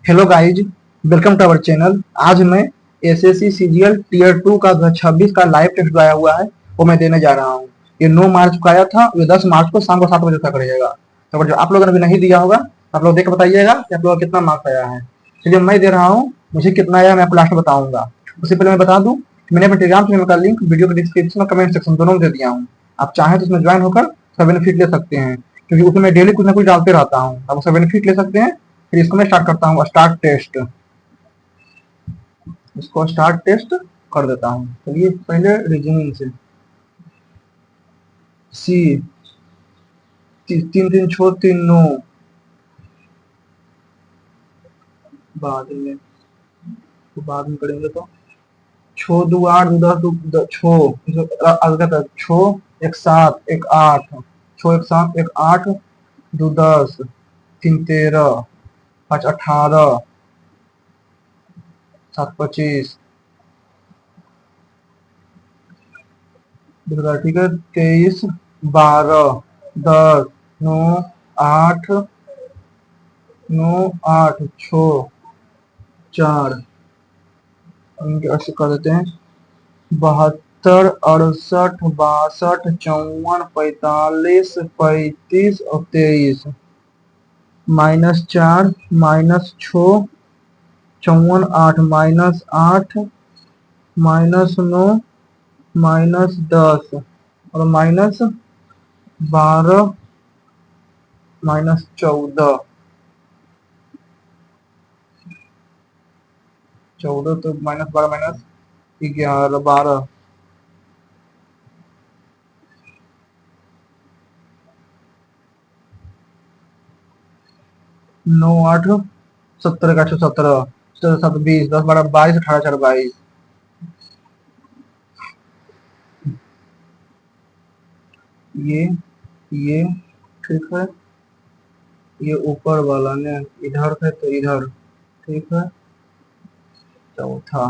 Hello guys, welcome to our channel. आज मैं SSC CGL tier 2 का 2026 का लाइव टेस्ट आया हुआ है वो मैं देने जा रहा हूँ। ये 9 मार्च को आया था, ये 10 मार्च को शाम को 7 बजे तक रहेगा। तो अगर जो आप लोगों ने भी नहीं दिया होगा आप लोग देख के बताइएगा कि आप लोगों का कितना मार्क्स आया है। चलिए मैं दे रहा हूँ, मुझे कितना आया मैं आपको लास्ट में बताऊंगा। उससे पहले मैं बता दूं कि मैंने अपने टेलीग्राम चैनल का लिंक वीडियो के डिस्क्रिप्शन और कमेंट सेक्शन दोनों में दे दिया हूँ। आप चाहें तो उसमें ज्वाइन होकर उसका बेनिफिट ले सकते हैं, क्योंकि उसमें मैं डेली कुछ ना कुछ डालते रहता हूँ। आप उसका बेनिफिट ले सकते हैं। फिर इसको मैं स्टार्ट करता हूँ, स्टार्ट टेस्ट। इसको स्टार्ट टेस्ट कर देता हूँ। चलिए पहले रीजनिंग से सी, 3 3 6 3 9 बाद में करेंगे तो 6 2 8 2 10 6 1 7 1 8 6 1 7 1 8 2 10 3 13 5 18 7 25, ठीक है 23 12 10 9 8 9 8 6 4 ऐसे कर देते हैं 72 68 62 54 45 35 और 23 -4 -6 54 8 -8 -9 -10 और -12 -14 14 तो -12 -11 12 9 8 17 का 17 7 20 10 12 22 18 4 22 ये ठीक है। ये ऊपर वाला ने इधर है तो इधर ठीक है। चौथा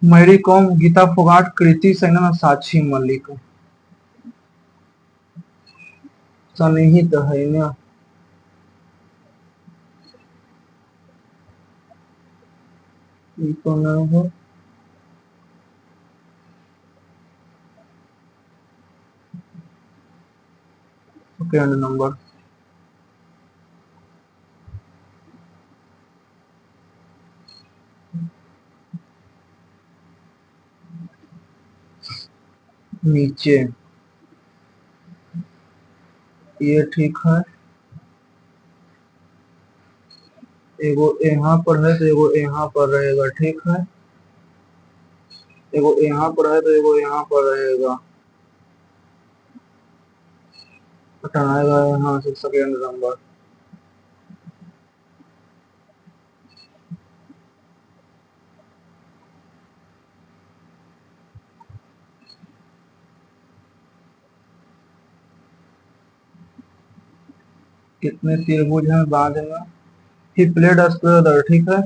मैरी कॉम, गीता फोगाट, कृति सेनन और साक्षी मलिक। सन्निहित है ना। ये तो नहीं है। सेकेंड नंबर नीचे ये ठीक है। एगो यहाँ पर है तो एगो यहाँ पर रहेगा ठीक है। एगो यहाँ पर है तो एगो यहाँ पर रहेगा। हटाएगा यहाँ से सेकेंड नंबर। कितने त्रिभुज हैं बाद में। ही प्लेड स्क्वायर ठीक है।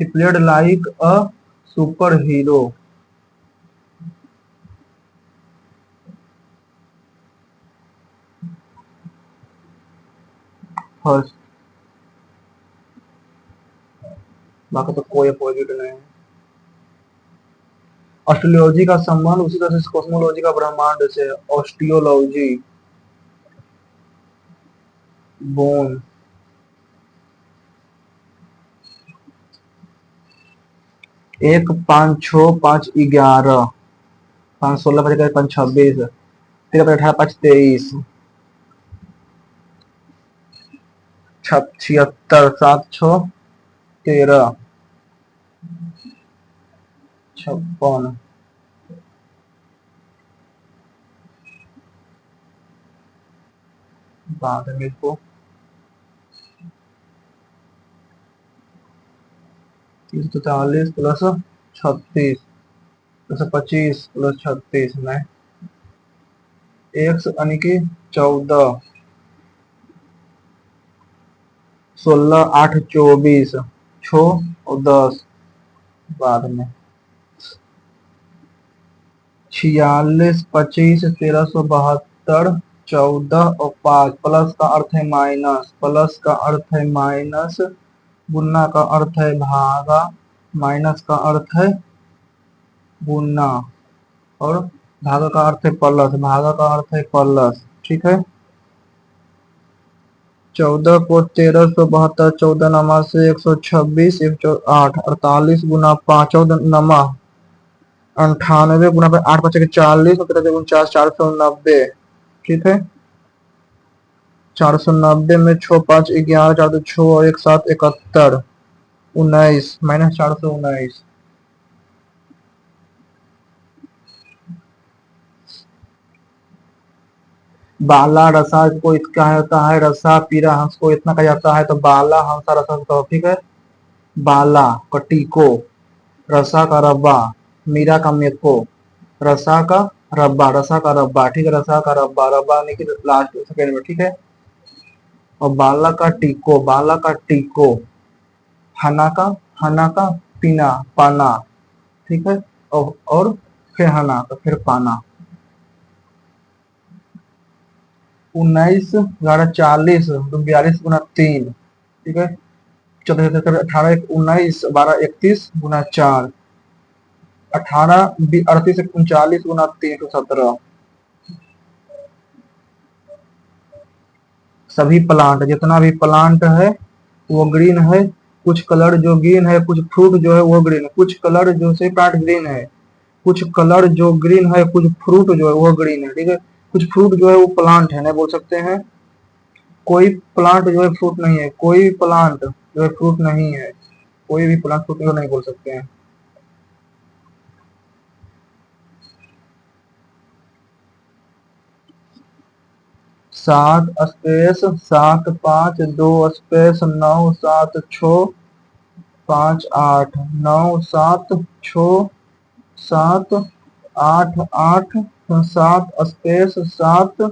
He played like a super hero. First, बाकी तो कोई अपोजिट नहीं है। ऑस्ट्रोलॉजी का संबंध उसी तरह से कॉस्मोलॉजी का ब्रह्मांड से। ऑस्टियोलॉजी बोन 1 5 6 5 11 5 16 5 5 26 13 18 5 23 76 7 6 13 56 बाद में इसको 343 प्लस 36 प्लस 25 प्लस 36 में x यानी कि 14 16 8 24 6 और 10 बाद में 46 25 1372 71, 14 और 5, प्लस का अर्थ है माइनस, प्लस का अर्थ है माइनस, गुना का अर्थ है भागा, माइनस का अर्थ है गुना, और भागा का अर्थ है प्लस, भागा का अर्थ है प्लस। ठीक है। 14 को 1372, 14 नमा से 126, 108, 48 गुना 5, 14 नमा 98 गुना पे 8 बचे 40, 49, 490। ठीक है। 490 में 6 5 11, 4 6 और 1 7 71, 19 माइनस 419। बाला रसा को इसका होता है रसा, पीरा हंस को इतना कहा जाता है, तो बाला हंसा रसा तो ठीक है। बाला का टीको, रसा का रब्बा, मीरा का मेको, रसा का रब्बा, रसा का रब्बा। ठीक है। रसा का रब्बा, रब्बा नहीं लास्ट सेकेंड में। ठीक है। और बाला का टीको, बाला का टीको, हना का पीना, पाना। ठीक है। और फिर हना तो फिर पाना। 19 11 40, 42 गुना 3। ठीक है। 14 18 19 12 31 गुना 4, 18 38 39 गुना 3 तो 17। सभी प्लांट, जितना भी प्लांट है वो ग्रीन है। कुछ कलर जो ग्रीन है, कुछ फ्रूट जो है वो ग्रीन है, कुछ कलर जो से प्लांट ग्रीन है, कुछ कलर जो ग्रीन है, कुछ फ्रूट जो है वो ग्रीन है। ठीक है। कुछ फ्रूट जो है वो प्लांट है, नहीं बोल सकते हैं। कोई प्लांट जो है फ्रूट नहीं है, कोई प्लांट जो है फ्रूट नहीं है, कोई भी प्लांट फ्रूट नहीं बोल सकते हैं। 7 स्पेस 7 5 2 स्पेस 9 7 6 5 8 9 7 6 7 8 8 7 स्पेस 7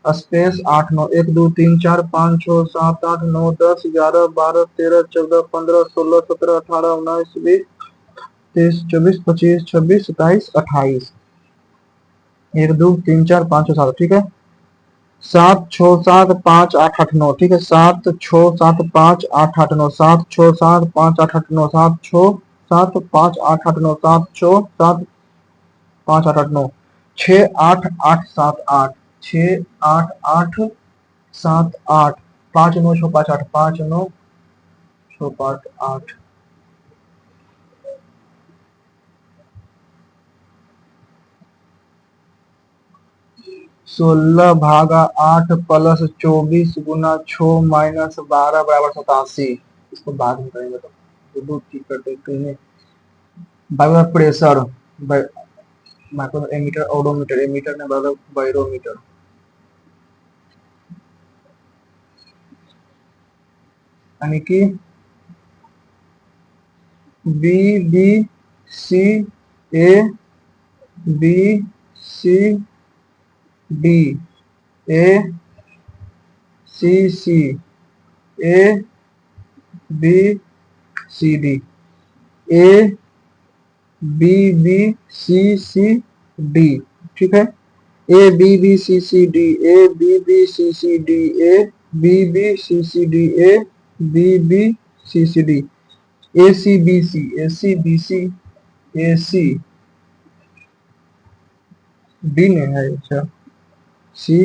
स्पेस 8 9 1 2 3 4 5 6 7 8 9 10 11 12 13 14 15 16 17 18 19 20 23 24 25 26 27 28। 1 2 3 4 5 6 7। ठीक है। 7 6 7 5 8 8 9। ठीक है। 7 6 7 5 8 8 9, 7 6 7 5 8 8 9, 7 6 7 5 8 8 9, 7 6 7 5 8 8 9, 6 8 8 7 8, 6 8 8 7 8, 5 9 6 5 8, 5 9 6 5 8। 16 भागा 8 प्लस 24 गुना 6 माइनस 12 बराबर 87। इसको बाद में करेंगे तो दो ठीक कर देते हैं। बराबर pressure, micro ammeter odometer, ammeter ने बराबर बैरोमीटर। यानी कि B B C A, B C D, A C C, A B C D, A B B C C D. ठीक है। A B B C C D, A B B C C D, A B B C C D, A B B C C D, A C B C, A C B C, A C D में है। अच्छा। सी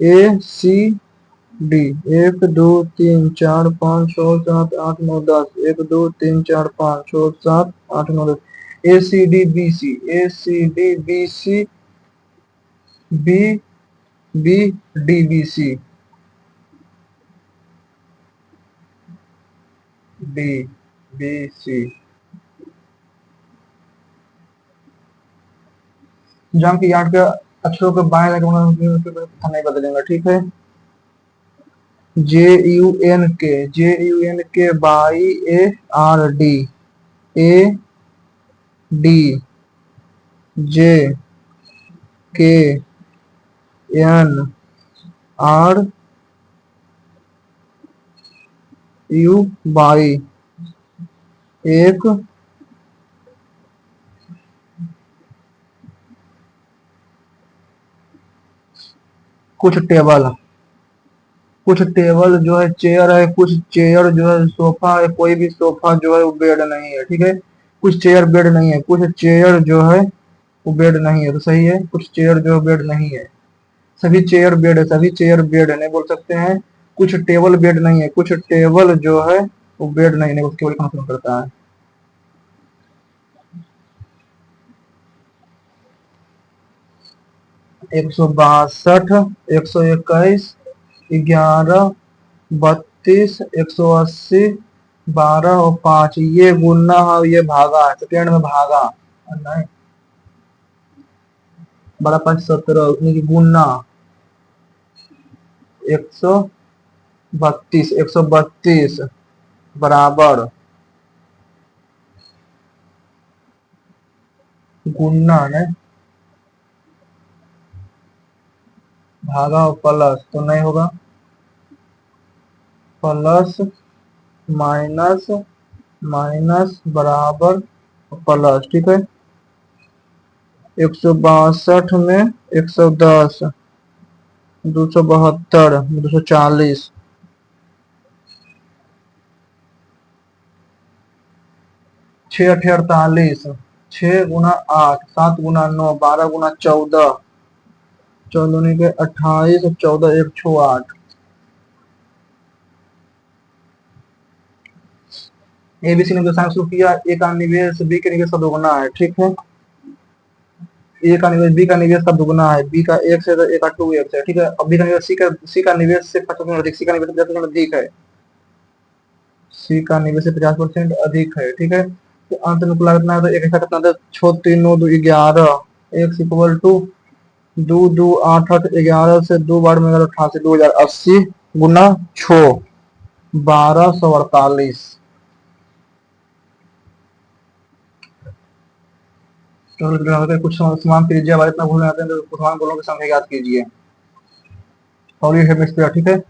A C D, 1 2 3 4 5 6 7 8 9 10, 1 2 3 4 5 6 7 8 9 10, A C D B C, A C D B C, B B D B C, D B C. जंग की yard के अक्षरों के बाएं नहीं बदलेंगे। ठीक है। जे यू एन के by A R D, A D J के एन आर यू बाई, एक कुछ टेबल, कुछ टेबल जो है चेयर है, कुछ चेयर जो है सोफा है, कोई भी सोफा जो है वो बेड नहीं है, ठीक है। कुछ चेयर बेड नहीं है, कुछ चेयर जो है वो बेड नहीं है, तो सही है। कुछ चेयर जो है बेड नहीं है, सभी चेयर बेड है, सभी चेयर बेड है नहीं बोल सकते हैं। कुछ टेबल बेड नहीं है, कुछ टेबल जो है वो बेड नहीं है, उसके केवल काम करता है। 162, 121, 11, 32, 180, 12 और 5, ये गुना है, ये भागा है, सेकेंड में भागा नहीं। 12 5 17 गुना 132, 132 बराबर गुना ने भागा और प्लस तो नहीं होगा, प्लस माइनस माइनस बराबर प्लस, ठीक है। 162 में 110, 272, 240, 6 8 48, 6 गुना 8, 7 गुना 9, 12 गुना 14, 14 के 28, 14 1 6 8। एबीसी ने व्यवसाय शुरू किया, ए का निवेश बी के निवेश का दोगुना है, ठीक है। ए का निवेश बी का निवेश का दुगुना है, बी का 1 से, तो ए का 2x है, ठीक है। अब बी का निवेश सी का निवेश से 50% अधिक, सी का निवेश 50% अधिक है, सी का निवेश से 50% अधिक है, ठीक है। तो अंत में कुल कितना है, तो एक ऐसा कितना था, 6 3 9 2 11, x इक्वल टू 2 2 8 8 11 से 2 बार में 88, 2080 गुना 6, 1248। तो कुछ समान त्रिज्या वाले इतना भूल जाते हैं, तो समान गोलों की संख्या याद कीजिए। सॉलिड हेमिस्फीयर, ठीक है।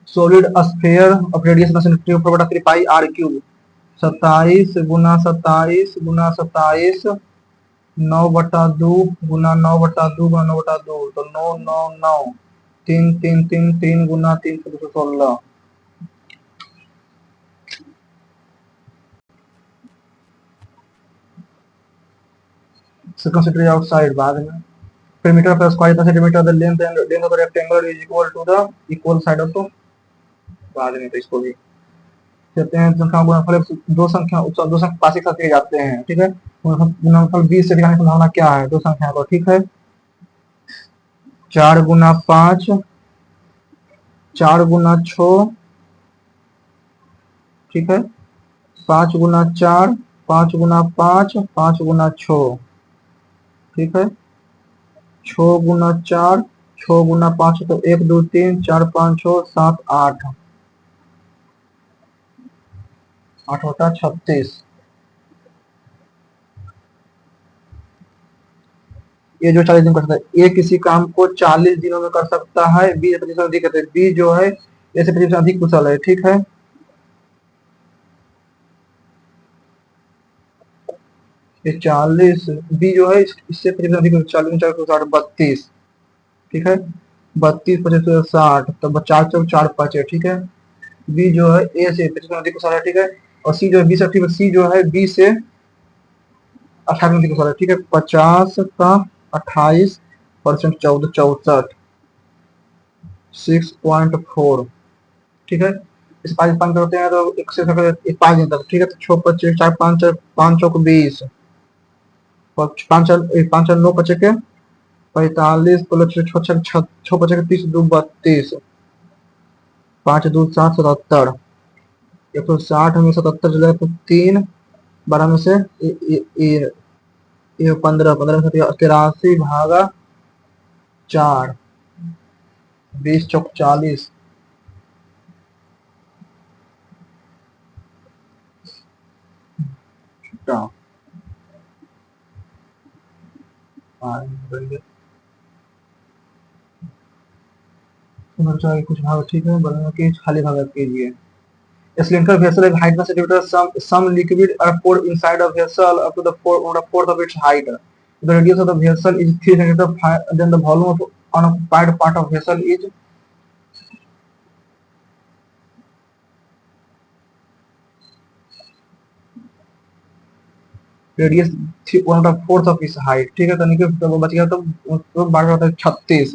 Solid sphere of radius consistent of बटा 3 पाई आर क्यूब, 27 गुना 27 गुना 27, 9/2 गुना 9/2 गुना 9/2, तो 9 9 9, 3 3 3 3 गुना 3 से 216। circumference outside बाद में, perimeter of a square is centimeter, the length and length of the rectangle is equal to the equal side of, तो बाद में तो इसको भी कहते हैं संख्या गुणनफल, दो संख्या पास एक साथ लिए जाते हैं, ठीक है। गुणनफल 20 से दिखाने की संभावना क्या है, दो संख्या को, ठीक है। 4 गुना 5, 4 गुना 6, ठीक है। 5 गुना 4, 5 गुना 5, 5 गुना 6, ठीक है। 6 गुना 4, 6 गुना 5, तो 1 2 3 4 5 6 7 8, 8 होता 36। ये जो 40 दिन कर सकता है, ए किसी काम को 40 दिनों में कर सकता है, बी 25% अधिक करते हैं, बी जो है ऐसे 25% अधिक कुशल है, ठीक है। ये 40, बी जो है इससे 25% अधिक, 40 में 4 60 32, ठीक है। 32 25 60, तो 4 4 4 5 है, ठीक है। बी जो है ए से 25% अधिक कुशल है, ठीक है। और सी जो है बी से, ठीक है, सी जो है बी से 28 अधिक कुशल है, ठीक है। 50 का 28%, 14 64, 6.4, ठीक है। इस 5 होते हैं, तो एक से 5 दिन तक, ठीक है। तो 6 25 4 5 5 चौक 20, 5 5 9 पचे के 45, 6 पचे के 30, 2 32, 5 2 7 77, 160 में 77 चले तो 3, 12 में से 15, 15 में से 83 भागा 4, 20 चौक 40, कुछ भाग, ठीक है, बदलने के खाली भाग कीजिए। A cylindrical vessel is height and centimeter. Some liquid are poured inside a vessel up to the fourth of its height. The radius of the vessel is 3 centimeter. Then the volume of unoccupied part of vessel is radius 1/4 of इस height. ठीक है, तो बच गया तो 12 होता है 36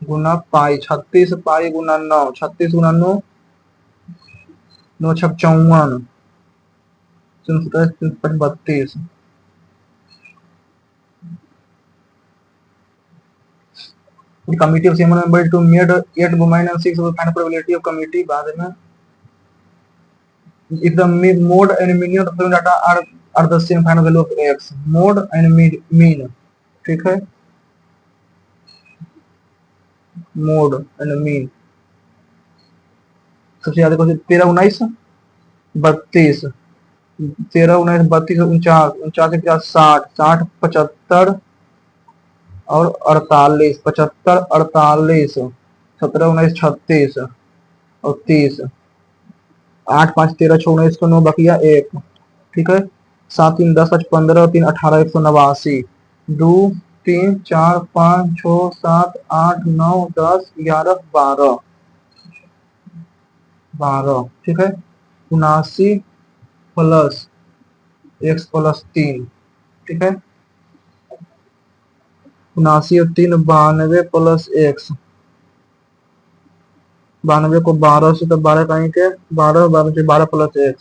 गुना पाई, 36 पाई गुना 9, 36 गुना 9, 9 छक 54, 32। The committee of seven members to made 8 women and 6 will find probability of committee बाद में if the mode and mean of the data are the same, find value of x, mode and mean। ठीक है, mode and mean. सबसे ज्यादा question 13 19 32, 13 19 32 49, 49 50 60, 60 75 और 48, 75 48, 17 19 36 और 30, 8 5 13 6 19 109 बकिया 1। ठीक है, 7 3 10 5 15 और 3 18 189, 2 3 4 5 6 7 8 9 10 11 12 12। ठीक है, 79 प्लस x प्लस 3। ठीक है, 79 और 3 92 प्लस x, 92 को 12 से तो 12 कहीं के 12 12 से 12 प्लस x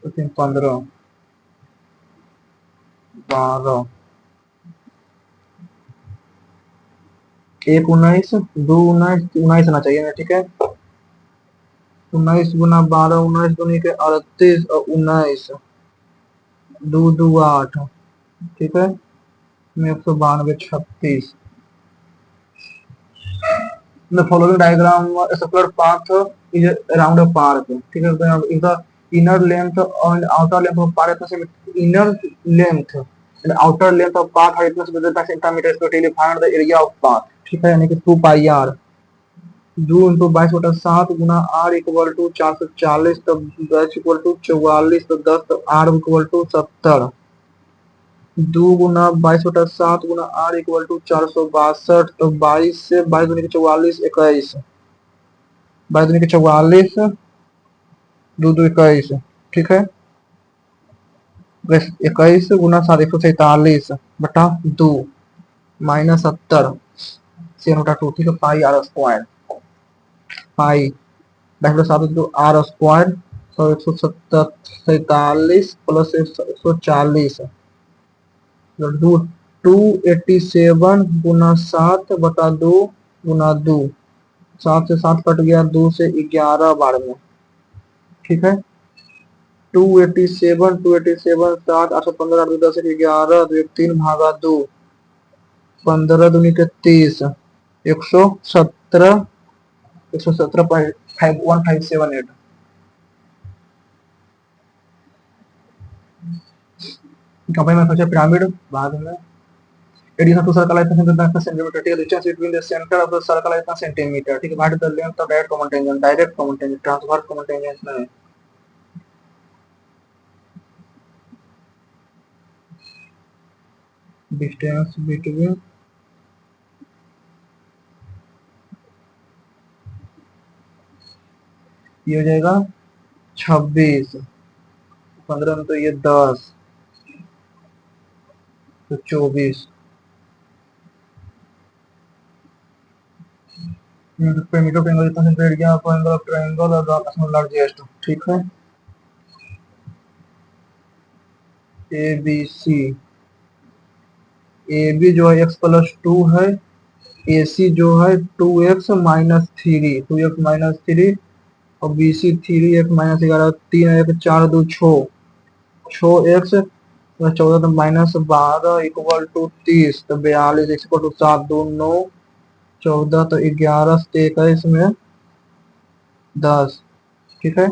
तो 15 12 1 19 2 19 19 आना चाहिए ना। ठीक है, 19 गुना 12 19 गुनी के 38 और 19 2 2 8। ठीक है, 192 36। The following diagram a circular path is around a park। ठीक है, if the inner length and outer length of park is inner length and outer length of path are equal to the centimeters to find the area of path। ठीक है, यानी कि 2 pi r 2 into 22/7 गुना r equal to 440, तो 10 equal to 44, तो 10 तो r equal to 70, 2 गुना 22/7 गुना आर इक्वल टू 462, तो 22 से 22 गुना 44 21, 22 गुना 44 2 2 21। ठीक है, 21 गुना 7 147 बटा 2 माइनस 70 से बटा 2। ठीक है, पाई आर स्क्वायर, पाई 10/7 तो आर स्क्वायर, तो 147 प्लस 140 287 गुना 7 बटा 2 गुना 2, 7 से 7 कट गया, 2 से 11 बार में। ठीक है, 287 7 815 8 10 11 3 भागा 2 15 दूनी के 30 117 117.1578। कंपनी में सोचा पिरामिड बाद में radius of two circle is centimeter। ठीक है, distance between the center of the circle is centimeter। ठीक है, what is the length of direct common tangent, direct common tangent, transverse common tangent नहीं। distance between ये हो जाएगा 26, 15 में तो ये 10 तो 24 perimeter of angle इतना area of angle of triangle और largest। ठीक है, A B C, A B जो है x प्लस 2 है, ए सी जो है 2x माइनस 3, 2x माइनस 3 और बी सी 3x माइनस 11, 3 1 4 2 6 6x 14 तो माइनस 12 इक्वल टू 30, तो 42 इक्वल टू 7 2 9 14 तो 11 से 21 में 10। ठीक है,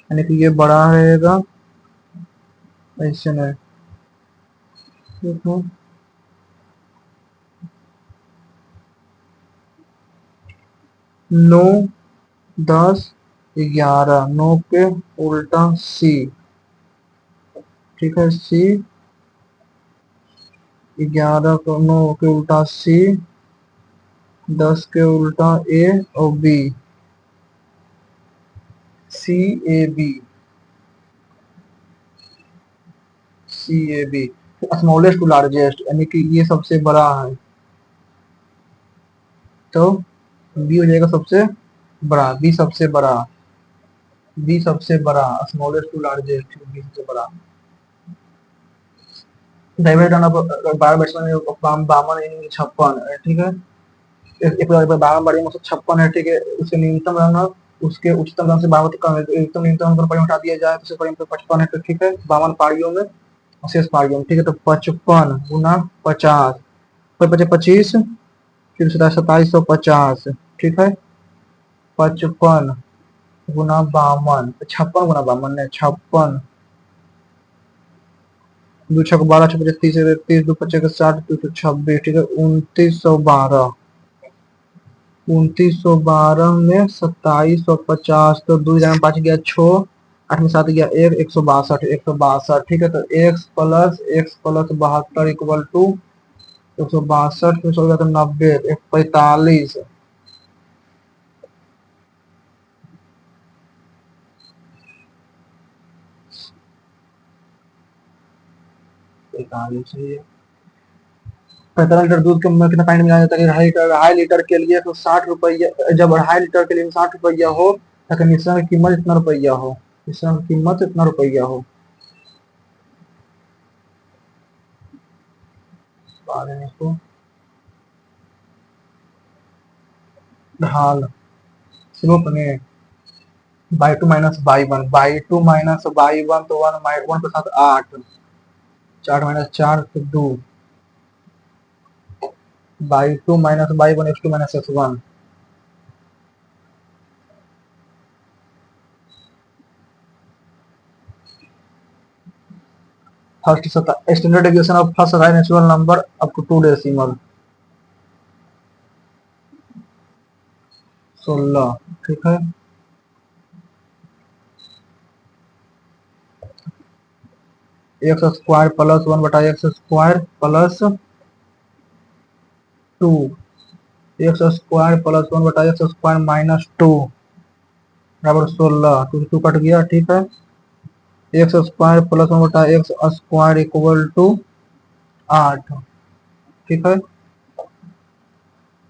यानी कि ये बड़ा रहेगा ऐसे में। ठीक है, 9 10 11 9 के उल्टा सी। ठीक है। सी 11 को 9 के उल्टा सी, 10 के उल्टा ए और B, C A B, C A B, smallest to largest, यानी कि ये सबसे बड़ा है, तो बी हो जाएगा सबसे बड़ा, बी सबसे बड़ा, बी सबसे बड़ा, स्मॉलेस्ट टू लार्जेस्ट, बी सबसे बड़ा। डेविड रन बारह बैट्समैन बावन इनिंग 56, ठीक है। एक बारह बड़ी 156 है, ठीक है। उसके न्यूनतम रन, उसके उच्चतम रन से 52 कम है, तो न्यूनतम रन पर हटा दिया जाए तो सिर्फ 55 है, तो ठीक है। 52 पारियों में और शेष पारियों में, ठीक है। तो 55 गुना 50, 25, फिर 2750, ठीक है। 55 गुना 52, 56 गुना 52 है, 56, दो छक 12, 6 30, 31, 2 25 60, 226, ठीक है। 2912, 2912 में 2750, तो 2 हजार 5 गया 6, 8 में 7 गया 1, 162, 162, ठीक है। तो x प्लस 72 इक्वल टू 162, फिर 14 तो 90, 45, 45 है। 45 लीटर दूध के में कितना पानी मिलाया जाता है? अढ़ाई लीटर के लिए तो 60 रुपया, जब 2.5 लीटर के लिए 60 रुपया हो, तो मिश्रण की कीमत इतना रुपया हो, मिश्रण की कीमत इतना रुपया हो। इसको ढाल स्लोप में by two minus by one तो वन, वन के साथ 8, 4 - 4 तो 2, by two minus by one, x2 - x1, first standard deviation of first natural number up to 2 decimal 16, ठीक है। X square plus 1/x² plus 2, x square plus 1/x² minus 2 बराबर 16, 2 cut गया, ठीक है। X square plus 1/x² equal to 8, ठीक है।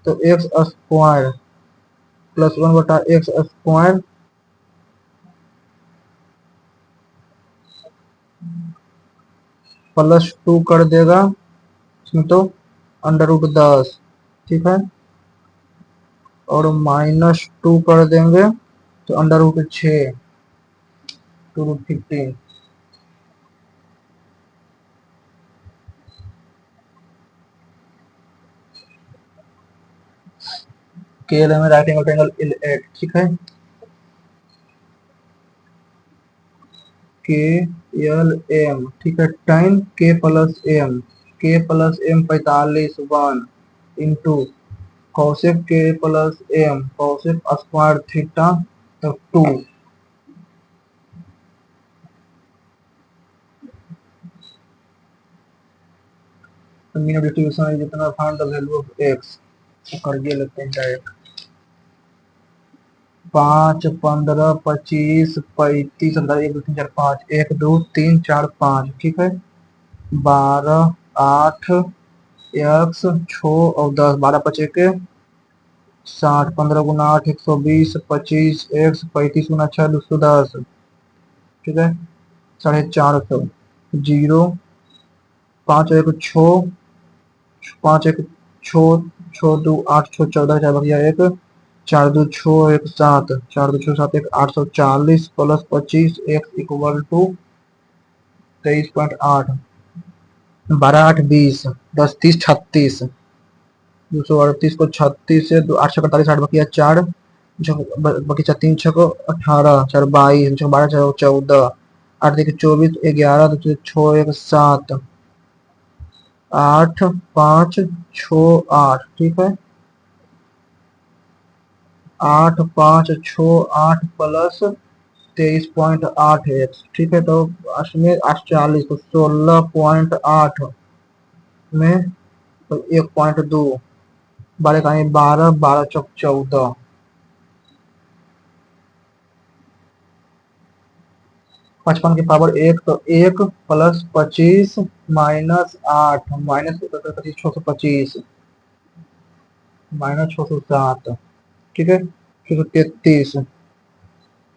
तो x square plus 1/x² plus 2 कर देगा इसमें, तो √10, ठीक है। और -2 कर देंगे तो √6, 2√15। KL में राइट एंगल ट्रायंगल 8, ठीक है। KLM, ठीक है। Time K plus M 45 1 into Kaushik K+M cosec square theta, तो 2, मीन ऑफ डिस्ट्रीब्यूशन है जितना, find the value of x, तो करिए लेते हैं डायरेक्ट। 5 15 25 35 1 2 3 4 5, 1 2 3 4 5, ठीक है। 12 8 x 6 और 10, 12 5 के 60, 15 गुना 8 120, 25 x 35 गुना 6 210, ठीक है। 450, 0 5 1 6, 5 1 6, 6 2 8 6 14, 4 बकिया 1, 4 2 6 1 7, 4 2 6 7 1 840 प्लस 25 x इक्वल टू 23.8, 12 8 20, 10 30 36, 238 को 36 से 8 48, 8 बकिया 4, बगीचा 3 6 को 18, 4 22, 12 4 14, 8 देखिए 24, 11 6 1 7, 8 5 6 8, ठीक है। 8 5 6 8 प्लस 23.8 ठीक है, तो इसमें 48 तो 16.8 में तो 1.2 बारह का 12, 12 चौक 14, 55 की पावर 1 तो 1 प्लस 25 माइनस 8 माइनस 25 625 माइनस 607 ठीक है, 633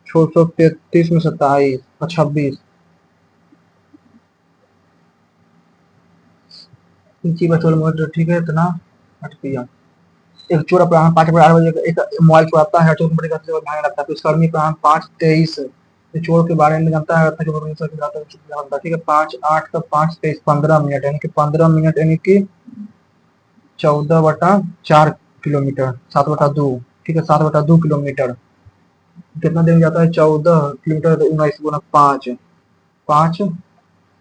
633 में 27 और 26 इंची बचल मोटर ठीक है इतना हट पिया। एक चोर अपराह्न 5 बजे 8 बजे एक मोबाइल चुराता है, चोर कंपनी का भागने लगता है, तो इसका आदमी अपराह्न 5:23 चोर के बारे में जानता है ठीक है। 5 8 का 5:23 15 मिनट यानी कि 15 मिनट यानी कि 14/4 किलोमीटर 7/2 ठीक है, 7/2 किलोमीटर कितना दिन जाता है 14 किलोमीटर, तो 19 गुना 5 5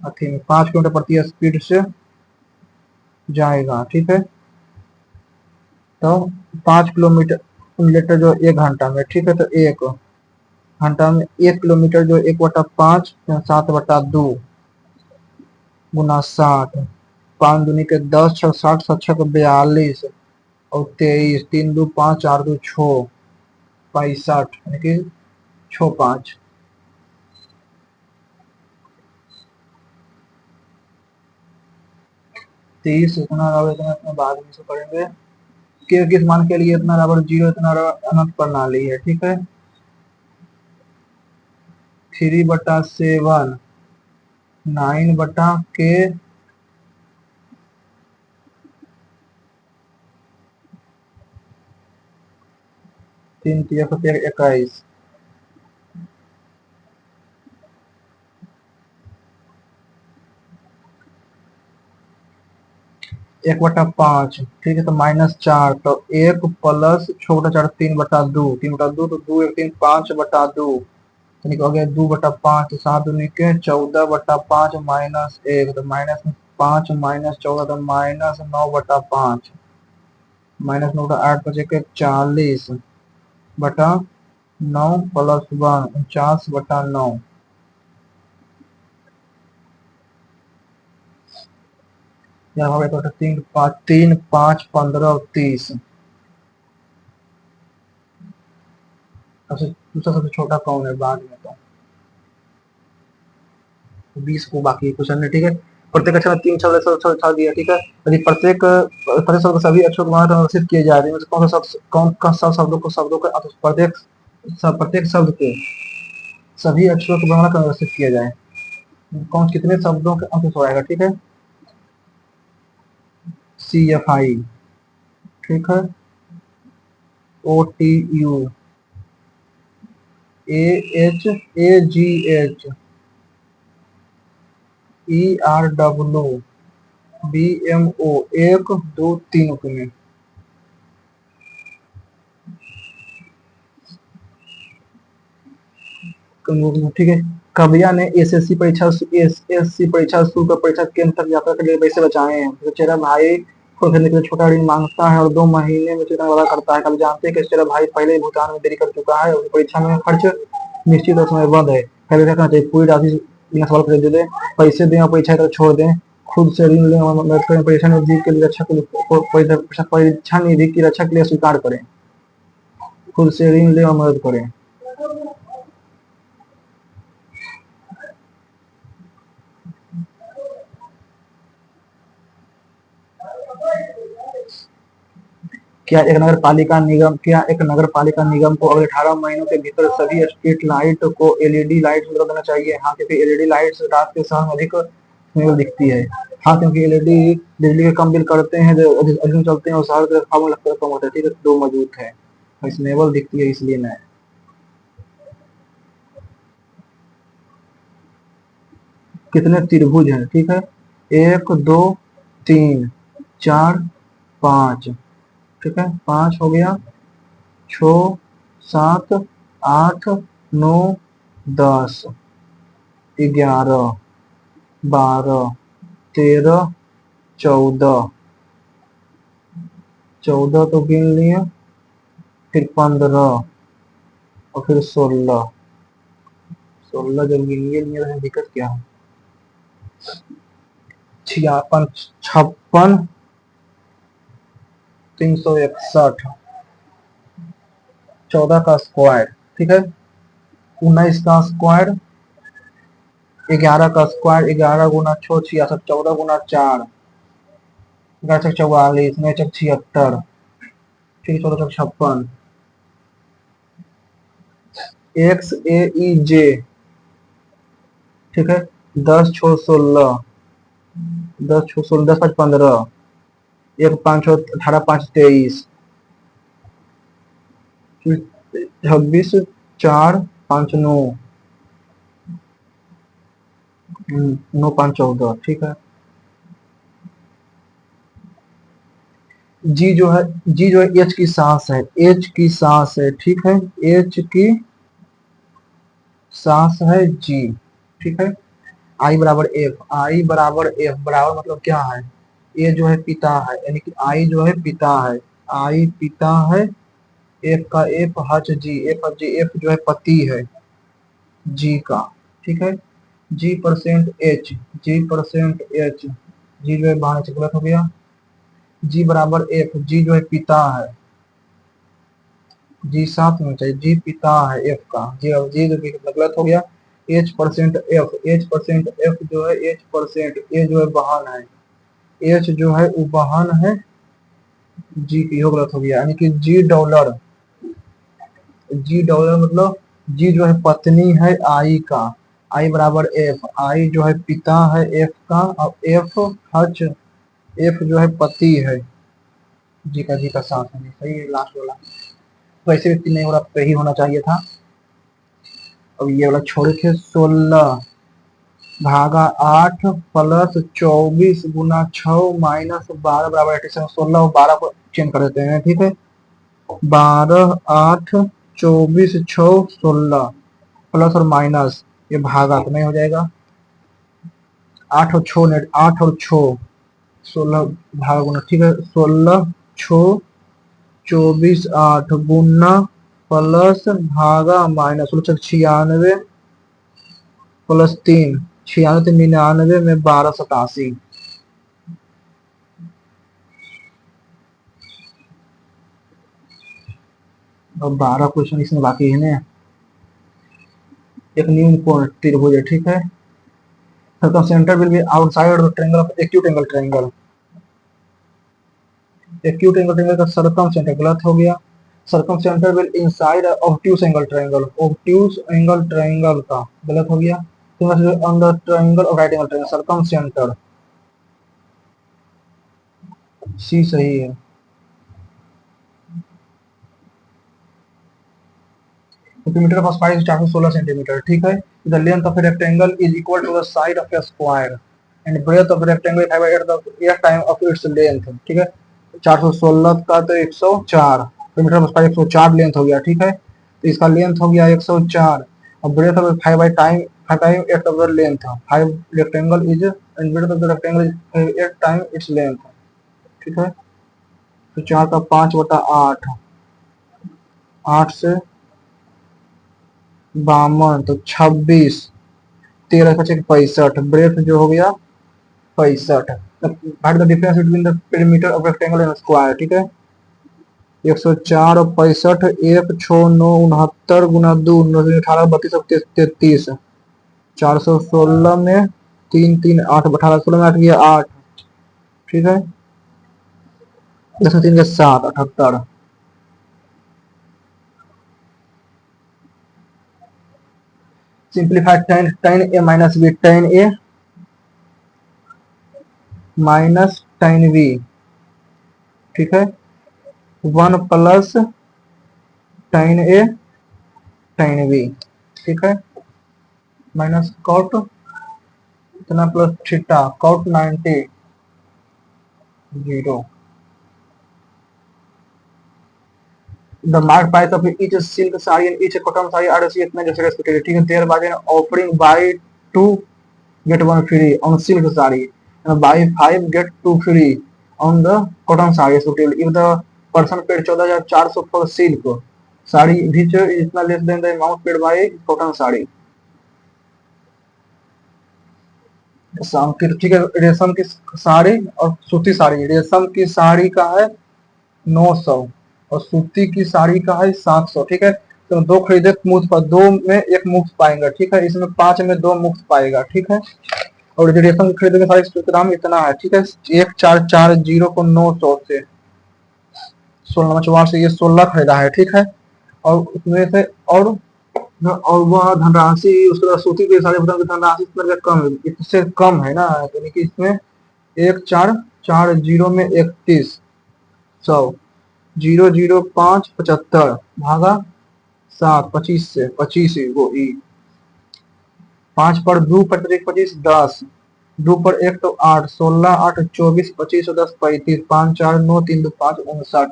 5 किलोमीटर प्रति स्पीड से जाएगा ठीक है। तो 5 किलोमीटर लीटर जो 1 घंटा में ठीक है, तो 1 घंटा में 1 किलोमीटर जो 1/5 7/2 गुना 60 5 दूनी के 10 6 60 7 6 42 और 23 3 2 5 4 2 6 65 यानी कि 6 5 30 इतना रहा इतना इतना बाद में से करेंगे कि किस मान के लिए इतना बराबर 0 इतना अनंत प्रणाली है ठीक है। 3/7 9/k 3 3 21 1/5 ठीक है, तो -4 तो 1 प्लस 6/4 3/2 3/2 तो 2 1 3 5/2 यानी कि हो गया 2/5 तो 7 दूनी के 14/5 -1 तो -5 -14 तो -9/5 -9/8 बचे के 40/9 प्लस 1 49/9 यहाँ हो गया तो 3 5 15 और 30 सबसे दूसरा सबसे छोटा कौन है बाद में तो 20 को बाकी कुछ अन्य ठीक है। प्रत्येक अक्षर में 3 शब्द दिया ठीक है, यदि प्रत्येक शब्द सभी अक्षरों द्वारा अनुसित किए जा रहे हैं, कौन सा शब्द कौन सा शब्दों को प्रत्येक शब्द के सभी अक्षरों को द्वारा अनुसित किया जाए, कौन कितने शब्दों के अंत हो जाएगा ठीक है। CFI ठीक है, OTU AHAGH ERW BMO 1 2 3 में ठीक है। कबिया ने एसएससी परीक्षा एसएससी परीक्षा शुल्क परीक्षा केंद्र तक यात्रा के लिए पैसे बचाए हैं। तो चेरा भाई फल खरीदने के लिए छोटा ऋण मांगता है और 2 महीने में चेरा वादा करता है। कल जानते हैं कि चेरा भाई पहले ही भुगतान में देरी कर चुका है और परीक्षा में खर्च निश्चित और समयबद्ध है। पहले क्या करना चाहिए, पूरी राशि बिना सवाल खरीद दे, पैसे दें और परीक्षा कर छोड़ दें, खुद से ऋण लें और मदद करें, परीक्षा निधि के लिए परीक्षा निधि की रक्षा के लिए स्वीकार करें, खुद से ऋण लें और मदद करें। क्या एक नगर पालिका निगम को अगले 18 महीनों के भीतर सभी स्ट्रीट लाइट को एलईडी लाइट बदल देना चाहिए? हाँ, क्योंकि एलईडी लाइट रात के समय में अधिक सुंदर दिखती है। हाँ, क्योंकि एलईडी बिजली के कम बिल करते हैं, जो अधिक चलते हैं और शहर के हवा में लगता कम होता है ठीक है, दो मौजूद है, फैशनेबल दिखती है इसलिए मैं। कितने त्रिभुज हैं ठीक है, 1 2 3 4 5 ठीक है, 5 हो गया, 6 7 8 9 10 11 12 13 14 14 तो गिन लिए, फिर 15 और फिर 16 16 जब गिनिए नहीं रहे दिक्कत क्या है। 56 56 361 14 का स्क्वायर, ठीक है। 19 का स्क्वायर, 11 का स्क्वायर, 11 गुना 6 66, 14 गुना 4 44, 9 76, ठीक है, 14 56। एक्स ए ई जे, ठीक है। 10 6 16, 10 6 16, 10 5 15, 1 5 18 5 23, 26 4 5 9, 9 5 14, ठीक है। जी जो है एच की सांस है, एच की सांस है, ठीक है। एच की सांस है जी, ठीक है। आई बराबर एफ, आई बराबर एफ बराबर मतलब क्या है, ए जो है पिता है, यानी कि आई जो है पिता है, आई पिता है। एफ का एफ हच जी, एफ हच जी, एफ जो है पति है जी का, ठीक है। जी परसेंट एच, जी परसेंट एच, जी जो है बाहर से गलत हो गया। जी बराबर एफ, जी जो है पिता है, जी साथ में चाहिए, जी पिता है एफ का, जी जो गलत हो गया। H percent F, H percent F जो है एच परसेंट, ए जो है बहन है, एच जो है वो बहन है जी की, हो गलत हो गया। यानी कि जी डॉलर, जी डॉलर मतलब जी जो है पत्नी है आई का, आई बराबर एफ, आई जो है पिता है एफ का, और एफ हच, एफ जो है पति है जी का साथ में, सही है लास्ट वाला। वैसे व्यक्ति नहीं हो रहा, सही होना चाहिए था। अब ये वाला छोड़ के 16 भागा 8 प्लस 24 गुना 6 माइनस 12 बराबर 87, 16 और 12 को चेंज कर देते हैं, ठीक है। 12 8 24 6 16 प्लस और माइनस, ये भागा तो नहीं हो जाएगा। 8 और 6 नेट, 8 और 6 16 भागा गुना, ठीक है। 16 6 24 8 गुना प्लस भागा माइनस 96 प्लस 3, 96 99 में 12 87। अब 12 क्वेश्चन इसमें बाकी है ना। एक न्यू कोण त्रिभुज है, ठीक है। Circumcentre will be outside the triangle of acute angle triangle, acute angle triangle का सर्कमसेंटर गलत हो गया। Circumcentre will inside obtuse angle triangle, obtuse angle triangle का गलत हो गया। तो on the triangle of right angle triangle, circumcentre C सही है। Perimeter of a spiral is 416 centimeter, ठीक है। The length of a rectangle is equal to the side of a square and breadth of the rectangle divided by the area time of its length, ठीक है। 416 का तो 104, perimeter of a spiral 104 length हो गया, ठीक है। तो इसका लेंथ हो गया 104 और breadth of 5 by time 5 time 8 of the length, 5 rectangle is and breadth of the rectangle is 8 time its length, ठीक है। तो 4 का 5 बटा 8, 8 से 52 तो 26, 13 का 65, ब्रेथ जो हो गया 65। Find the difference between the perimeter of rectangle and square, ठीक है। 104 और 65, 1 6 9 69 गुना 2 9 18 32 और 33, 416 में 3 3 8 18 16 में 8 गया 8, ठीक है। 10 3 के 7 78। Simplified tan a minus b, tan a minus tan b, ठीक है। 1 plus tan a tan b, ठीक है। माइनस कॉट इतना plus theta cot 90 0। The marked price of each silk saree and each cotton saree are received respectively. There was an offering buy 2 get 1 free on silk saree and buy 5 get 2 free on the cotton saree respectively. If the person paid 14,400 for silk saree, which is less than the amount paid by cotton saree. रेशम की, ठीक है, रेशम की साड़ी और सूती साड़ी, रेशम की साड़ी का है 900 और सूती की साड़ी का है 700, ठीक है। तो दो खरीदे मुफ्त पर, दो में एक मुफ्त पाएंगे, ठीक है। इसमें 5 में दो मुफ्त पाएगा, ठीक है। और जो रेशम की खरीदेंगे साड़ी इसका दाम इतना है, ठीक है। 1440 को 900 से 16 चौवार से ये 16 खरीदा है, ठीक है। और उसमें से और वह धनराशि उसके बाद सूती के सारे बटन की धनराशि इसमें से कम है, इससे कम है ना, यानी कि इसमें 1440 में 3100 005 75 भागा 7 25 से 25 वो ई 5 पर 2 पर 1 25 10 2 पर 1 तो 8 16 8 24 25 और 10 35 5 4 9 3 2 5 59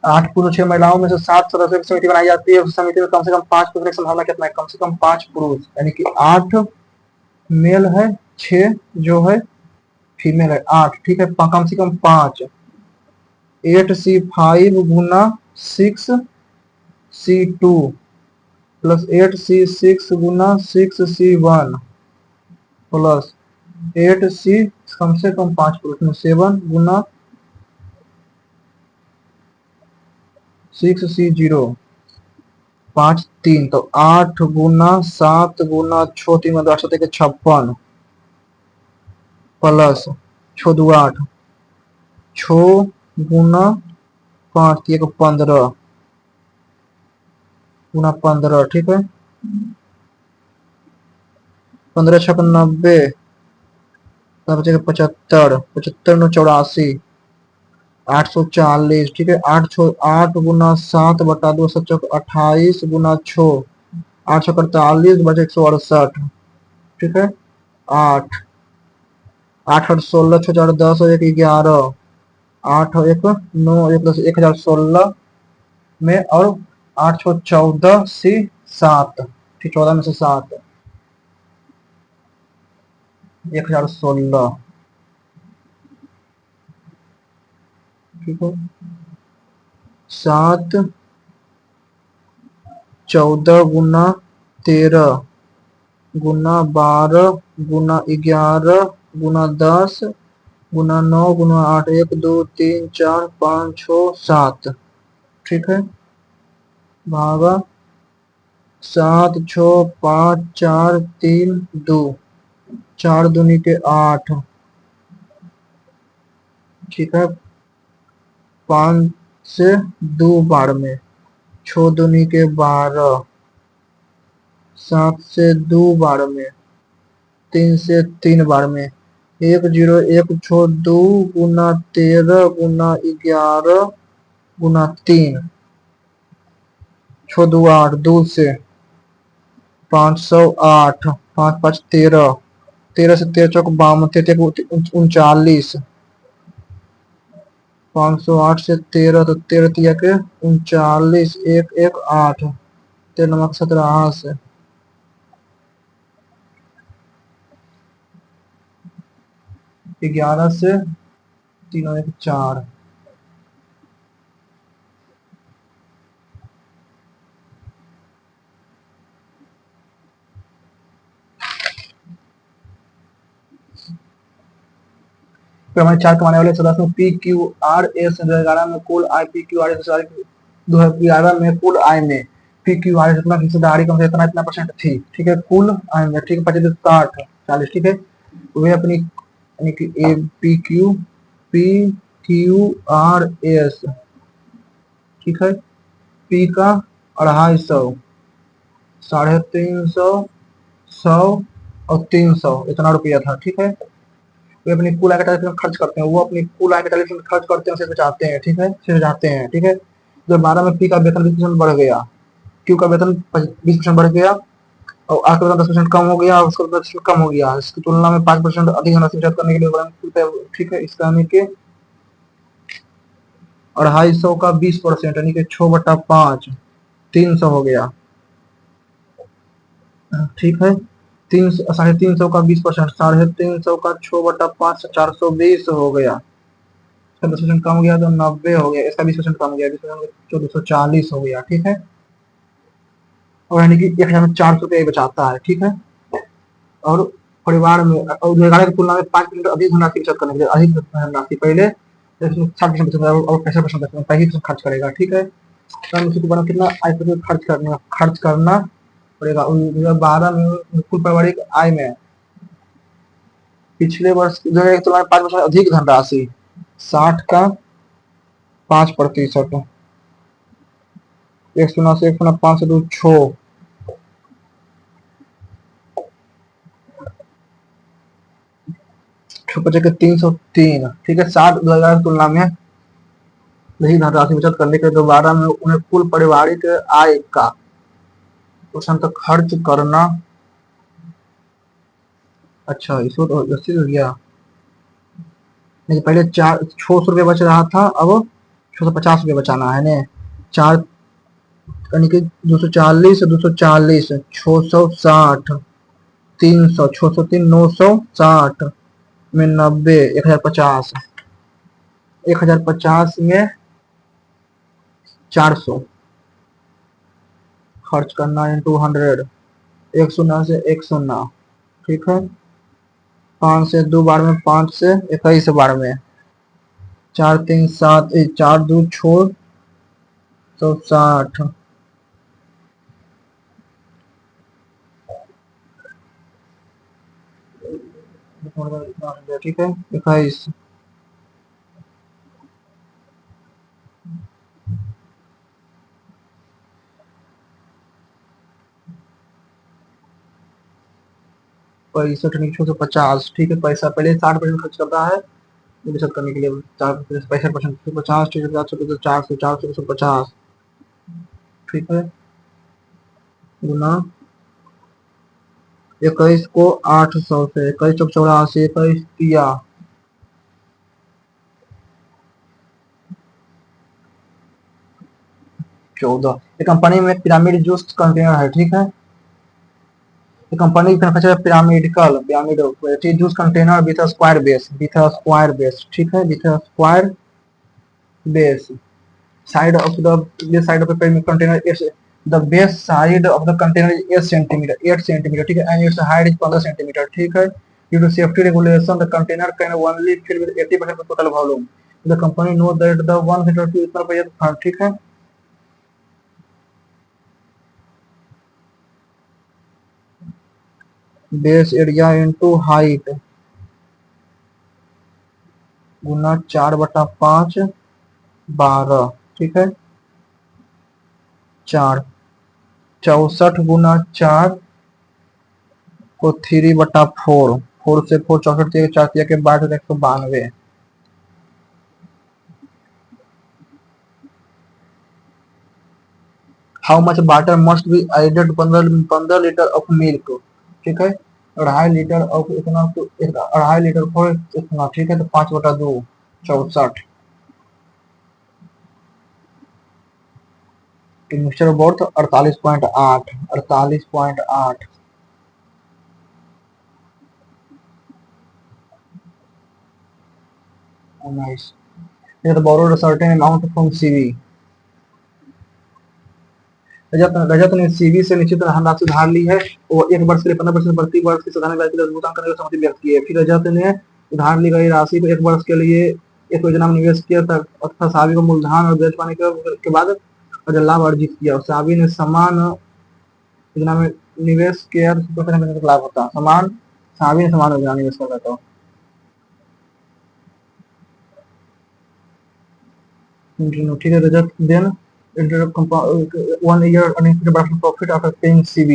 8 पुरुष 6 महिलाओं में से 7 सदस्यों की समिति बनाई जाती है। उस समिति में कम से कम 5 पुरुष की संभावना कितना है? कम से कम 5 पुरुष, यानी कि 8 मेल है, 6 जो है फीमेल है, 8, ठीक है। कम से कम 5 8C5 गुना 6C2 प्लस 8C6 गुना 6C1 प्लस 8C, कम से कम 5 पुरुष में 7 गुना 6C0 5 3 तो 8 गुना 7 गुना 6 3 में 8 के 56 प्लस 6 2 8 6 गुना 5 1 15 गुना 15, ठीक है। 15 6 90 बचेगा 75 75 9 84 840, ठीक है। 8 गुना 7 बटा 2 7 28 गुना 6 848 बचे 168, ठीक है। 8 8 और 16 6 4 10 और 1 11 8 और 1 9 1 10 1016 में और 8 6 14 से 7, ठीक, 14 में से 7 1016, ठीक है। 7 14 गुना 13 गुना 12 गुना 11 गुना 10 गुना 9 गुना 8 1 2 3 4 5 6 7, ठीक है। भागा 7 6 5 4 3 2 4 दूनी के 8, ठीक है। 5 से 2 बार में 6 दूनी के 12 7 से 2 बार में 3 से 3 बार में 1 0 1 6 2 गुना 13 गुना 11 गुना 3 6 2 8 2 से 508 5 5 13 13 से 13 चौक 52 39 508 से 13 तो 13 तिया के 39 1 1 8 13 नमक 17 से 11 से 3 1 4 फिर हमारे 4 कमाने वाले सदस्य में पी क्यू आर एस 2011 में कुल I P Q R S 2011 में कुल आय में पी क्यू आर एस इतना हिस्सेदारी कम से इतना परसेंट थी, ठीक है। कुल आय में, ठीक है, 25 60 40, ठीक है। वे अपनी यानी कि A P Q R S, ठीक है। पी का 250 350 100 और 300 इतना रुपया था, ठीक है। वे अपनी कुल आय का 40% खर्च करते हैं, वो अपनी कुल आय का 40% खर्च करते हैं, उसे बचाते हैं, ठीक है, फिर जाते हैं, ठीक है। 2012 में पी का वेतन 20% बढ़ गया, क्यू का वेतन 20% बढ़ गया और आर का वेतन 10% कम हो गया, उसका 10% कम हो गया। इसकी तुलना में 5% अधिक धनराशि बचत करने के लिए, ठीक है। इसका यानी कि 250 का 20% यानी कि 6 बटा 5 300 हो गया, ठीक है। 350 का 20% 350 का 6 बटा 5 420 हो गया, इसका 10% कम हो गया तो 90 हो गया, इसका 20% कम हो गया, 20% 240 हो गया, ठीक है। और यानी कि 1400 रुपया बचाता है, ठीक है। और परिवार में और रोजगार की तुलना में 5% अधिक धनराशि बचत करने के लिए अधिक धनराशि पहले 60% बचत और 65% 35% खर्च करेगा, ठीक है। तो उसी को बना कितना आय पर खर्च करना पड़ेगा। 2012 में कुल पारिवारिक आय में पिछले वर्ष जो है तुलना में 5% अधिक धनराशि 60 का 5%, 1 से 5 से 2 6 बचे के 303, ठीक है। 60,000 की तुलना में यही धनराशि बचत करने के दोबारा में उन्हें कुल पारिवारिक आय का % तक खर्च करना। अच्छा इसको तो 80 हो गया, नहीं पहले 600 रुपये बच रहा था, अब 650 रुपये बचाना है ने। 4 यानी कि 240 240 660 300 603 960 में 90 1050 1050 में 400 खर्च करना इंटू 100, 1 से 1 ठीक है। 5 से 2 बार में 5 से 21 बार में 4 3 7 4 2 6 160 ठीक है। 21 65 नहीं 650, ठीक है। पैसा पहले 60% खर्च करता है बचत करने के लिए, 65% 50 ठीक है, 400 400 50, ठीक है। गुना 21 को 800 से 21 चौक 84 21 तिया 14। ये कंपनी में पिरामिड जूस कंटेनर है, ठीक है। The company manufactures pyramidal juice container with a square base, ठीक है, with a square base. Side of the this side of the pyramid container is the base side of the container is 8 centimeter, ठीक है, and its height is 15 centimeter, ठीक है। Due to safety regulation, the container can only fill with 80% of total volume. The company knows that the 1 liter fuel इतना रुपया, ठीक है। Base area into height गुना 4/5 12, ठीक है। 4 64 गुना 4 को 3/4 4 से 4 64 4 के बाद 192। How much water must be added 15 litre of milk, ठीक है। 2.5 लीटर ऑफ इतना तो 2.5 लीटर फॉर इतना, ठीक है। तो 5/2 64 मिक्सचर वर्थ 48.8 48.8। नाइस। ये तो borrowed certain amount from CV. Rajat ने सीवी से निश्चित धनराशि उधार ली है। वो 1 वर्ष के लिए 15% प्रति वर्ष की साधारण ब्याज की दर भुगतान करने की सहमति व्यक्त की है। फिर रजत ने उधार ली गई राशि को 1 वर्ष के लिए एक योजना में निवेश किया तथा सावी को मूलधन और ब्याज पाने के बाद और लाभ अर्जित किया। और सावी ने समान योजना में निवेश किया तो लाभ होता है। सावी ने समान योजना निवेश कर था। ठीक है। Rajat then 1 year uninterrupted production profit after paying CV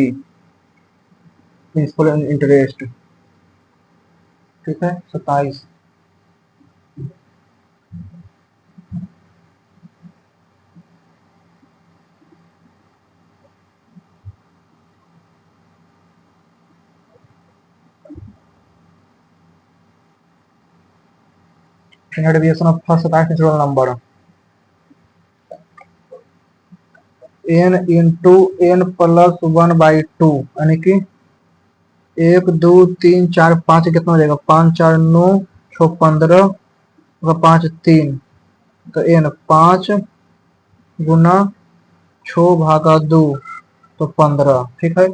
principal and interest, ठीक है। 27 derivation of first 27 natural number n into n plus 1/2 यानी कि 1 2 3 4 5 कितना हो जाएगा 5 4 9 6 15 होगा 5 3, तो n 5 गुना 6 भागा 2 तो 15, ठीक है।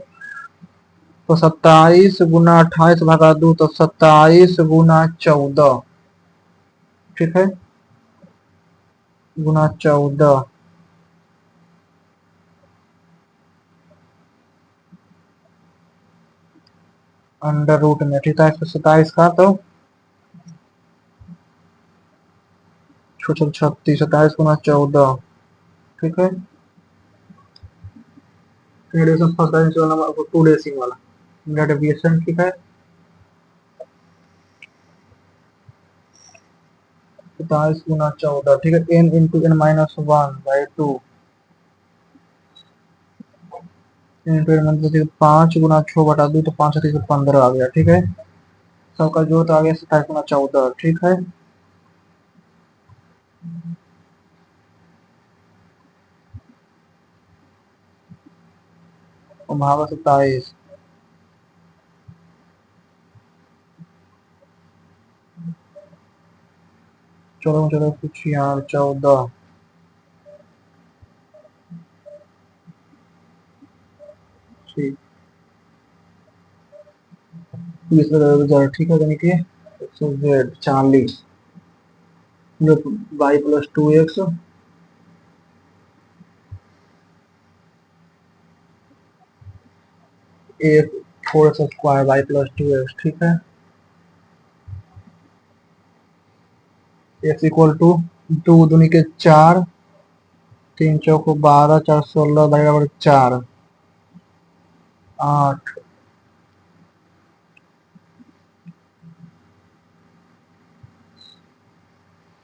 तो 27 गुना 28 भागा 2 तो 27 गुना 14, ठीक है, गुना 14 अंडर रूट में, ठीक है। 127 का तो 36, 27 गुना 14, ठीक है। डेरिवेशन फर्स्ट डायमेंशन वाला, टू डेसिंग वाला डेविएशन, ठीक है। 27 गुना 14, ठीक है। n into n minus 1/2 into n मतलब 5 गुना 6/2 तो 5 से 15 आ गया, ठीक है। सबका जोड़ तो आ गया 27 गुना 14, ठीक है। और भागा 27, चलो चलो कुछ यार 14, ठीक, 20 ठीक है। यानी कि 40 जो y प्लस 2x एक 4x² y प्लस 2x, ठीक है। x इक्वल टू 2 दूनी के 4, 3 चौक 12, 4 16, बराबर 4 8,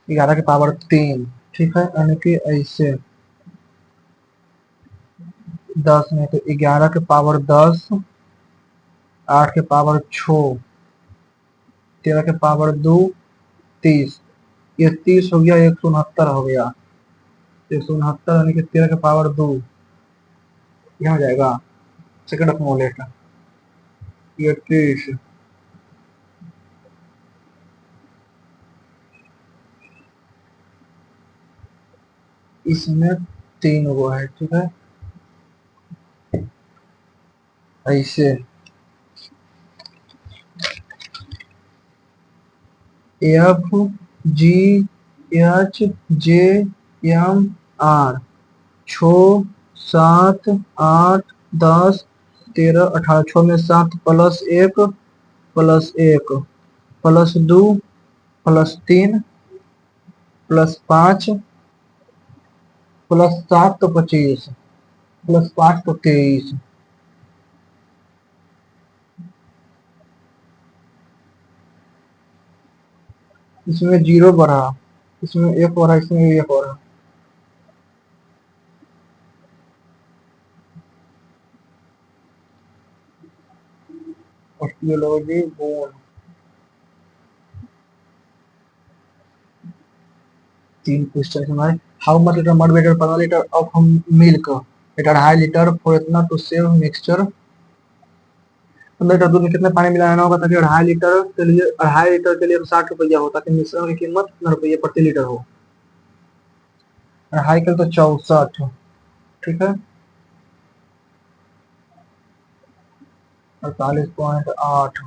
11 के पावर 3, ठीक है। यानी कि ऐसे 10 में तो 11 के पावर 10, 8 के पावर 6, 13 के पावर 2, 30, ये 30 हो गया, 169 हो गया। 169 यानी कि 13 के पावर 2 यहाँ हो जाएगा सेकंड ऑफ मोलेट, ये 30, इसमें 3 वो है, ठीक है। ऐसे F G H J M R 6 7 8 10 13 18, 6 में 7 plus 1 plus 1 plus 2 plus 3 plus 5 plus 7 तो 25 प्लस 5 तो 23, इसमें 0 बढ़ा, इसमें 1 बढ़ा, इसमें 1 बढ़ा। ऑस्टियोलॉजी बोन 3 क्वेश्चन हमारे। How much litre mud waiter 15 litre of milk eight 2.5 litre for इतना टू सेव मिक्सचर। 15 लीटर दूध में कितने पानी मिलाना होगा ताकि 2.5 लीटर के लिए 60 रुपया हो, ताकि मिश्रण की कीमत कितना रुपये प्रति लीटर हो। 2.5 के तो 64, ठीक है। 48.8,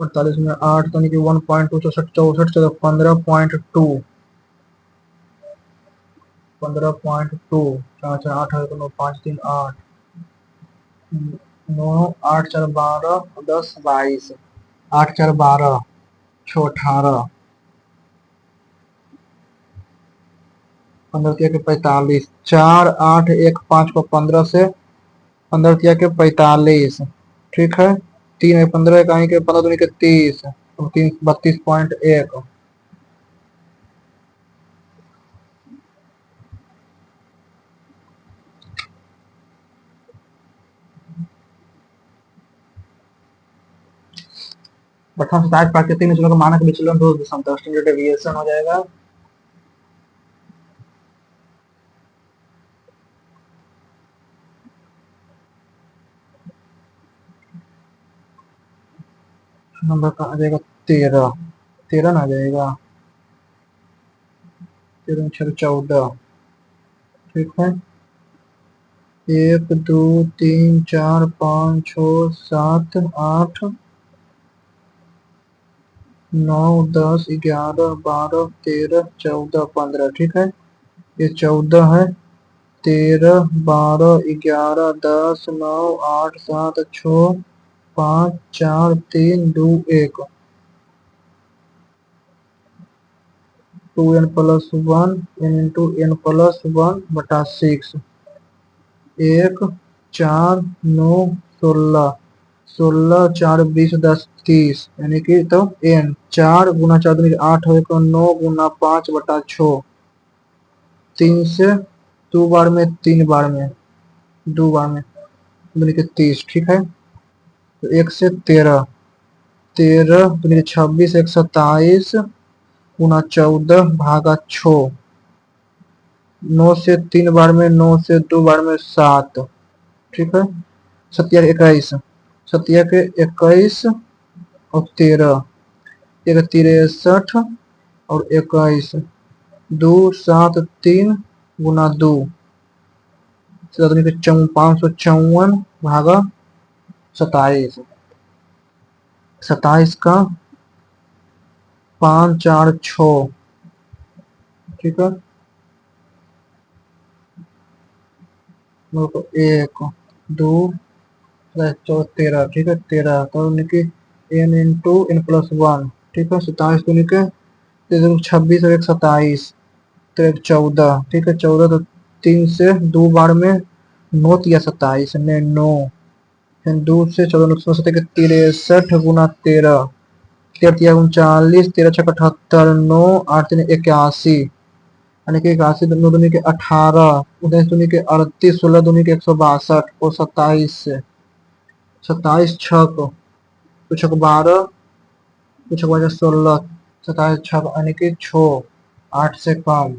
48 में 8 तो नहीं कि 1.2, 64 64 चलो 15.2, 15.2 चार चार 8 है तो 5 3 8 9 8 4 12 10 22, 8 4 12 6 18, 15 तिया के 45, 4 8 1 5 को 15 से 15 तिया के 45, ठीक है। 3 15 कहीं के 15 दूनी के 30, 32.1, 58 प्राकृतिक विचलन का मानक विचलन 2 स्टैंडर्ड डेविएशन हो जाएगा। नंबर का आ जाएगा 13, 13 ना आ जाएगा, 13 छः 14, ठीक है। 1 2 3 4 5 6 7 8 9 10 11 12 13 14 15, ठीक है। ये 14 है, 13 12 11 10 9 8 7 6 5 4 3 2 1, 2n plus 1 n into n plus 1 बटा 6, 1 4 9 16, 16 4 20 10 30, यानी कि तो n 4 गुना 4 दूनी 8 हो, 9 गुना 5 बटा 6, 3 से 2 बार में 3 बार में 2 बार में दूनी के 30, ठीक है। तो 1 से 13, 13 दूनी 26, 1 27 गुना 14 भागा 6, 9 से 3 बार में 9 से 2 बार में 7, ठीक है। 7 21, 7 के 21 और 13, 63 और 21, 2 7 3 गुना 2, 554 भागा 27, 27 का 5 4 6, ठीक है। 1 2 13, ठीक है। 13 तो निके n इंटू n प्लस 1, ठीक है। 27 तो निके 26 और 1 27, तो 1 14, ठीक है। 14 तो 3 से 2 बार में 9 या 27 ने 9, फिर 2 से 14 9 के 63 गुना 13, 13 39, 13 6 78, 9 8 3 81, यानी कि 81 दोनों दूनी के 18, 19 दूनी के 38, 16 दूनी के 162 और 27 से 27 छक, तो छक 12, तो छक 12 16, 27 छक यानी कि 6, 8 से कम,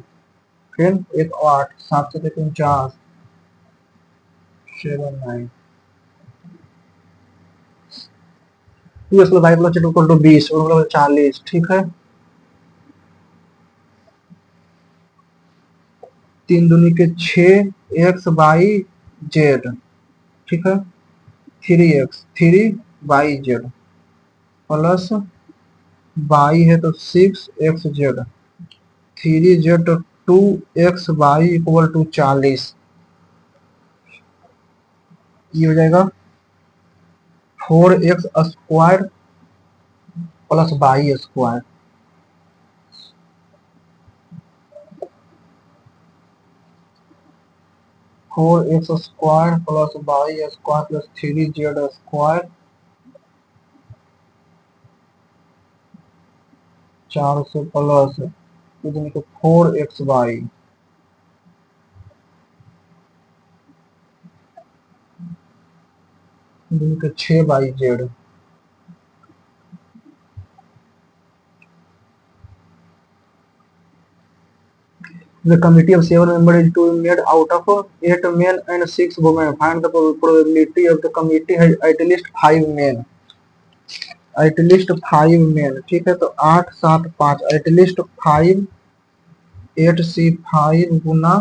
फिर एक 8, 7 से 49, 7 9, 2 इसको भाई प्लस 2 टू 20 और मतलब 40, ठीक है। 3 दूनी के 6, एक्स वाई जेड, ठीक है। 3x 3 Y Z plus Y है तो 6 x z, 3 z 2 x y equal to 40, ये हो जाएगा 4x square plus y square, 4x square plus y square plus 3 z square 400 plus 4x y, 6 y z. The committee of 7 members is to be made out of 8 men and 6 women. Find the probability of the committee has at least 5 men. At least 5 main, ठीक है। तो 8 7 5 at least 5, 8 सी 5 गुना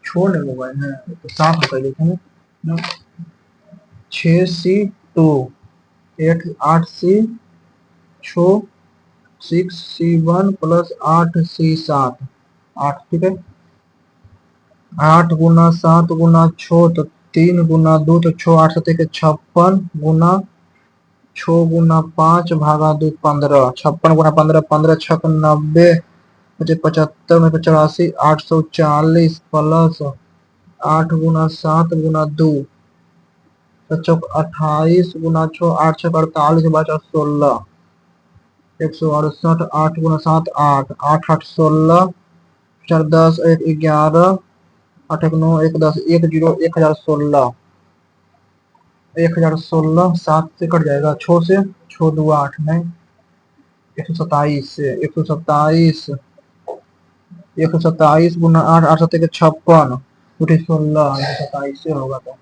छोड़ mobile है तो 7 कर लेते हैं, 6 सी 2, 8 8 सी 6, 6 सी 1 plus 8 सी 7, 8, ठीक है। 8 गुना 7 गुना 6 तो 3 गुना 2 तो 6, 8 7 56 गुना 6 गुना 5 भागा 2 15, 56 गुना 15, 15 6 90, 75 में 84, 840 प्लस 8 गुना 7 गुना 2 चौक 28 गुना 6, 8 6 48 बचा 16, 168, 8 गुना 7 8, 8 8 16, 4 10 1 11, 8 1 9 1 10 1 0 1016, 1016 7 से कट जाएगा, 6 से 6 2 8 नहीं, 127 से 127, 127 गुना 8 8 7 56, 16, 127 से होगा तो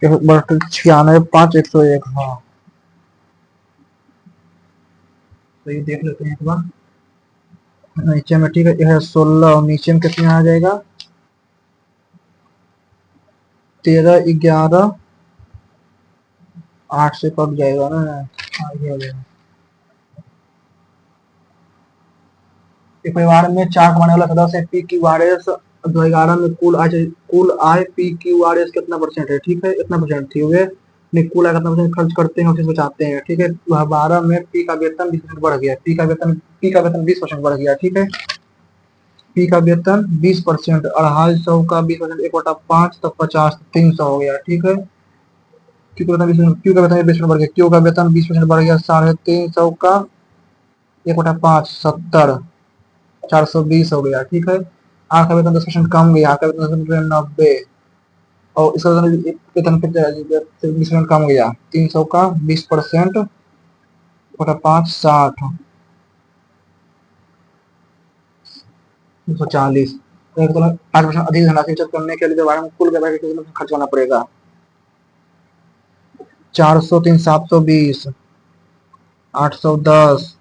96 5 101, हाँ तो ये देख लेते हैं एक बार। नीचे में ठीक है, यह 16 और नीचे में कितना आ जाएगा 13, 11, 8 से कट जाएगा ना। ये हो जाएगा। एक परिवार में 4 कमाने वाला सदस्य है, पी क्यू आर एस 2011 में कुल I P Q R S कितना परसेंट है, ठीक है इतना परसेंट थी वे कुल आय कितना परसेंट खर्च करते हैं उसे बचाते हैं, ठीक है। 12 में पी का वेतन 20% बढ़ गया, पी का वेतन 20% बढ़ गया, ठीक है। पी का वेतन 20%, 250 का 20%, 1/5 तो 50, 300 हो गया, ठीक है। क्यू का वेतन 20% बढ़ गया, क्यू का वेतन 20% बढ़ गया, 350 का 1/5 70, 420 हो गया, ठीक है। आर का वेतन 10% कम गया, आर का वेतन 10% 90, और इसका वेतन 20% कम गया, 300 का 20% 1/5 60, 240। 8% अधिक धनराशि बचत करने के लिए बारे में कुल व्यवहार खर्च करना पड़ेगा। 403, 720, 810,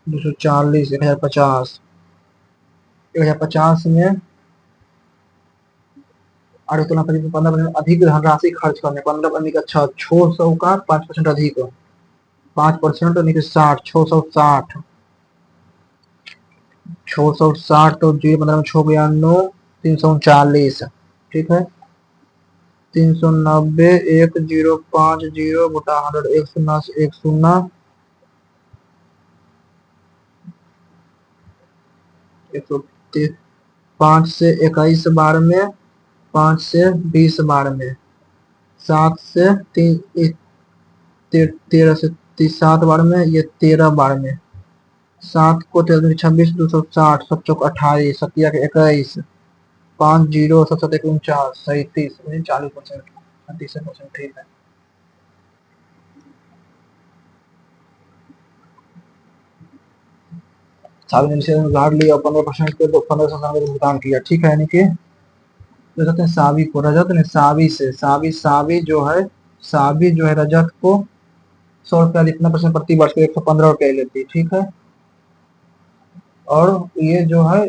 240, 1050। 1050 में 15% अधिक धनराशि खर्च करने, 15% अच्छा 600 का 5% अधिक, 5% यानी कि 60, 660, 660 तो 0 15 में 6 गया 9, 339, ठीक है। 390, 1050 बटा 100, 1 0 1 0, 5 से 21 बार में, 5 से 20 बार में, 7 से 13 से 7 बार में, ये 13 बार में, 7 को 26, 260, 7 चौक 28, 7 के 21, 5 0 7 49, 37, 40%, 37%, ठीक है। साल में से उधार लिया और 15% पे तो 15 का भुगतान किया, ठीक है। यानी कि जो कहते हैं सावी को रजत ने सावी से सावी जो है रजत को 100 रुपया इतना परसेंट प्रति वर्ष के 115 रुपया लेती है, ठीक है। और ये जो है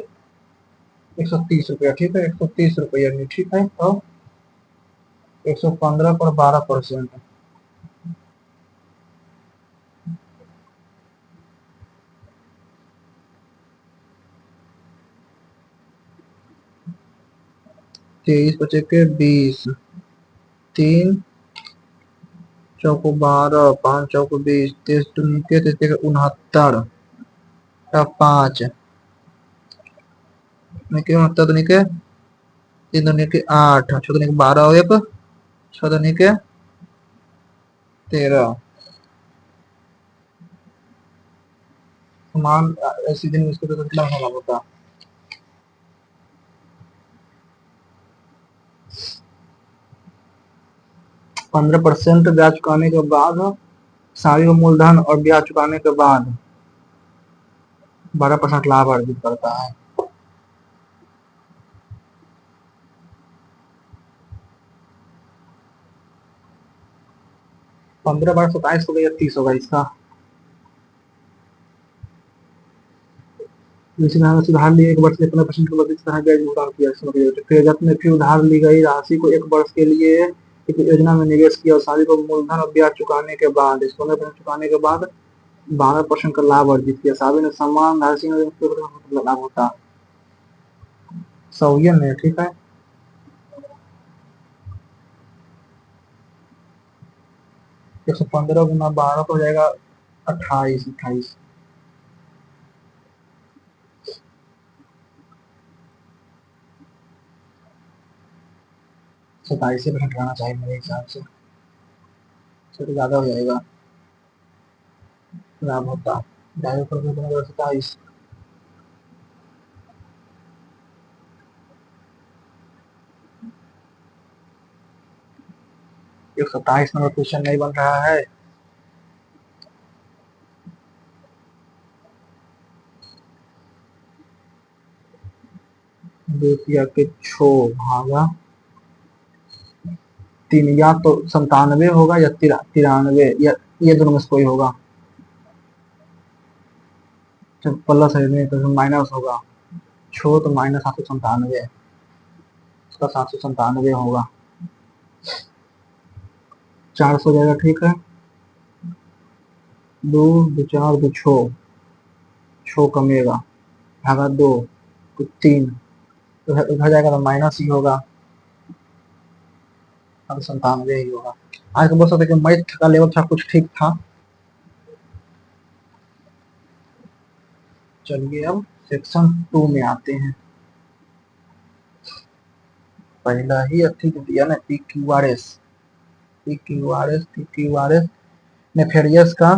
130 रुपया, ठीक है 130 रुपया, ठीक है। तो 115 पर 12%, 23 बचे के 20, 3 चौको 12, 5 चौको 20, 23 दूनी के 69, 5 69 दूनी के 3 दूनी के 8, 6 दूनी के 12, 1 6 दूनी के 13। समान ऐसी दिन इसको तो कितना होना होता। पंद्रह परसेंट ब्याज चुकाने के बाद सारी मूलधन और ब्याज चुकाने के बाद 12% लाभ अर्जित करता है। 15 बार 27 हो गया 30 होगा इसका। उधार लिए 1 वर्ष के 15% के बदले तरह ब्याज भुगतान किया। फिर उधार ली गई राशि को 1 वर्ष के लिए एक योजना में निवेश किया और सारी को मूलधन और ब्याज चुकाने के बाद 15% चुकाने के बाद 12% का लाभ अर्जित किया। सावी ने समान राशि में लाभ होता सौयन है, ठीक है। 115 गुना 12 हो जाएगा 28, 27% रहना चाहिए मेरे हिसाब से, तो ज्यादा हो जाएगा लाभ होता। 27, 127 नंबर क्वेश्चन नहीं बन रहा है। द्वितीय के 6 भागा 3, या तो 97 होगा या 93, या ये दोनों में से कोई होगा। तो प्लस है नहीं तो माइनस होगा। छो तो माइनस 797, उसका 797 होगा। 400 जाएगा, ठीक है। दो दो चार दो छो, छो कमेगा, भागा दो तो 3, तो उधर जाएगा तो माइनस ही होगा, 97 ही होगा। आज तो बोल सकते कि मैथ का लेवल था कुछ ठीक था। चलिए अब सेक्शन 2 में आते हैं। पहला ही ठीक दिया ना, P Q R S, P Q R S, P Q R S nefarious का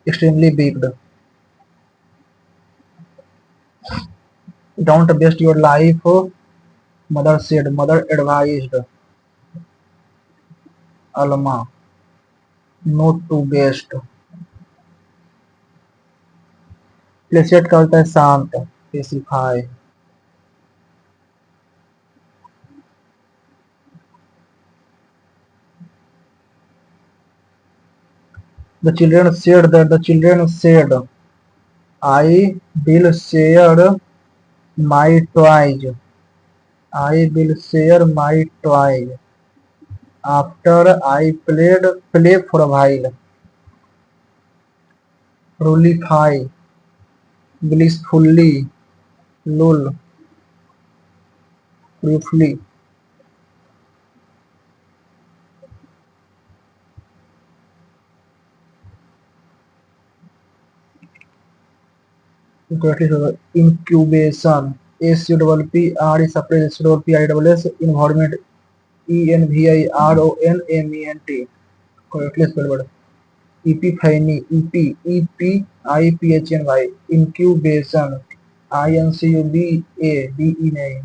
extremely wicked, don't waste your life, mother said, mother advised, Alma, not to waste, placate का होता है शांत, pacify, the children said I will share my toys, I will share my toys after I play for a while, rullify, blissfully, lull, briefly. Incubation, SUPPR is separate, SUPPISS, environment, ENVIRONMENT, correctly spelled. Epiphany, EPIPHNY, incubation, INCUBADE.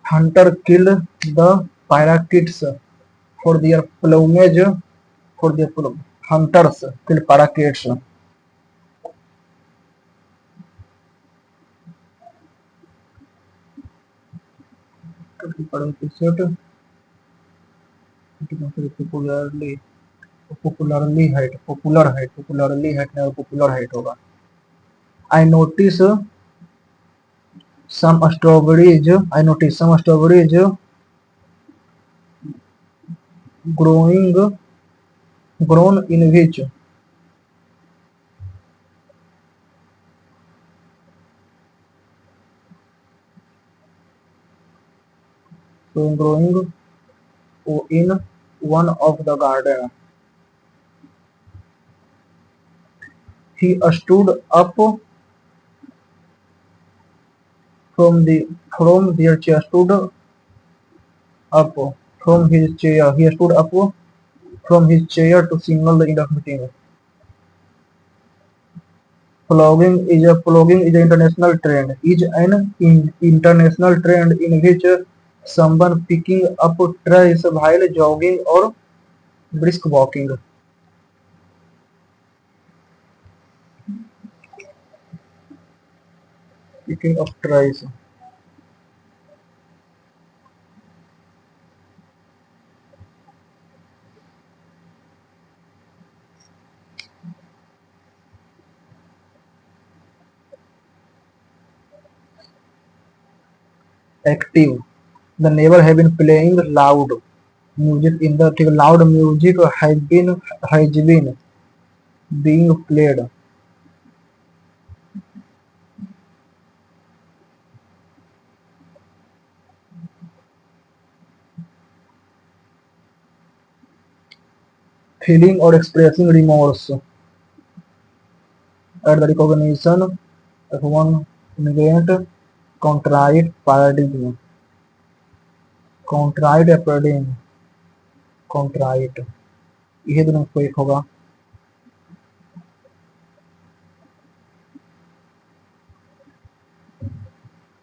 Hunter killed the parakeets for their plumage, for their plumage. Hunters killed parakeets. Popularly height होगा. I notice some strawberries. I notice some strawberries growing, grown in which, so growing in one of the garden. He stood up from their chair. Stood up from his chair. He stood up from his chair to signal the end of meeting. Flogging is an international trend. Is an international trend in which someone picking up trash while jogging or brisk walking. Picking up trash. Active. The neighbor have been playing loud music in the loud music has been being played. Feeling or expressing remorse at the recognition of one ingredient, contrite paradigm, contrite paradigm, contrite, ये दोनों को एक होगा.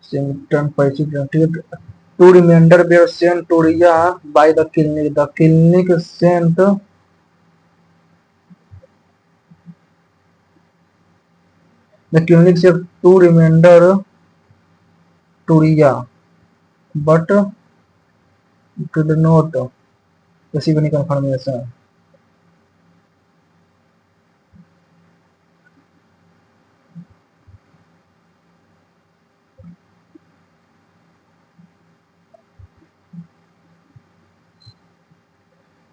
Symptom persistent. Two remainder were sent to Ria by the clinic. The clinic sent two remainder to Ria, but did not receive any confirmation.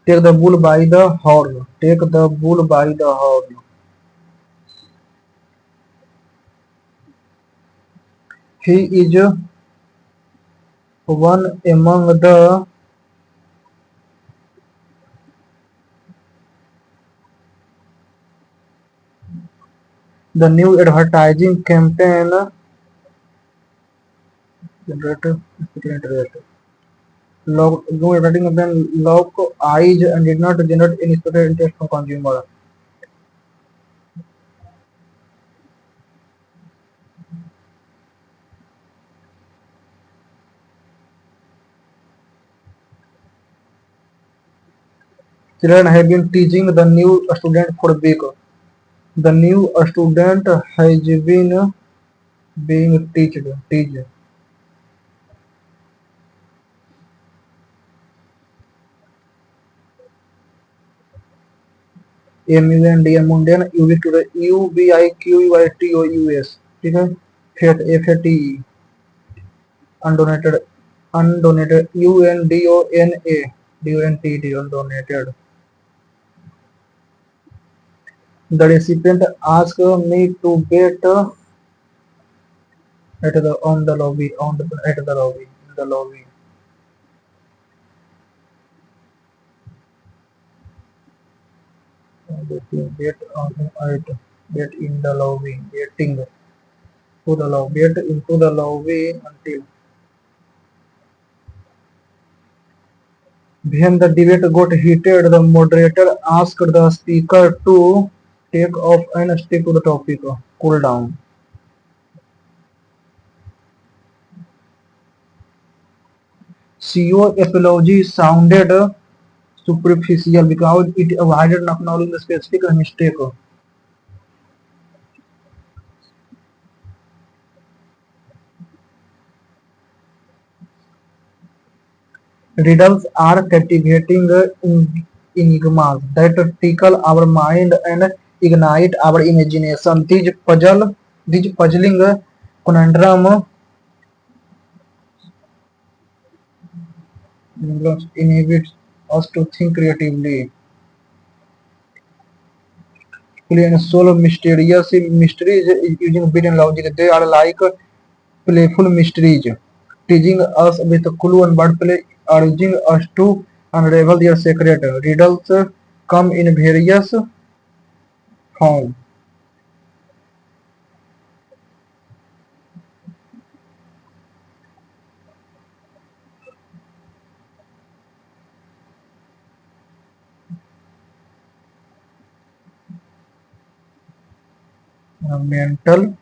Take the bull by the horn. Take the bull by the horn. He is one among the new advertising campaign generator. New advertising campaign lock eyes and did not generate any special interest from consumer. Children have been teaching the new student for week. The new student has been being teach. MUNDN मुंडियन UBIQUITOUS ठीक है FAT FATE undonated undonated UNDONA undonated. The recipient asked me to bet at the on the lobby on the at the lobby in the lobby. Bet on it bet in the lobby betting to the lobby bet into the lobby until when the debate got heated, the moderator asked the speaker to take off and stick to the topic. Cool down. CEO apology sounded superficial because it avoided acknowledging the specific mistake. Riddles are captivating enigmas that tickle our mind and ignite our imagination. These puzzling conundrum inhibits us to think creatively and solve mysterious mysteries using bit and logic. They are like playful mysteries, teasing us with clue and wordplay, urging us to unravel their secret. Riddles come in various forms. Mental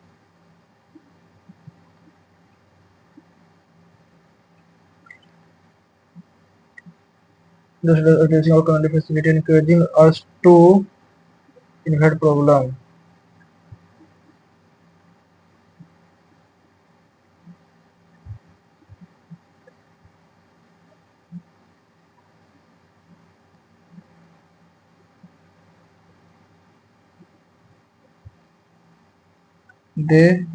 just addressing our current facility, encouraging us to invent problem. They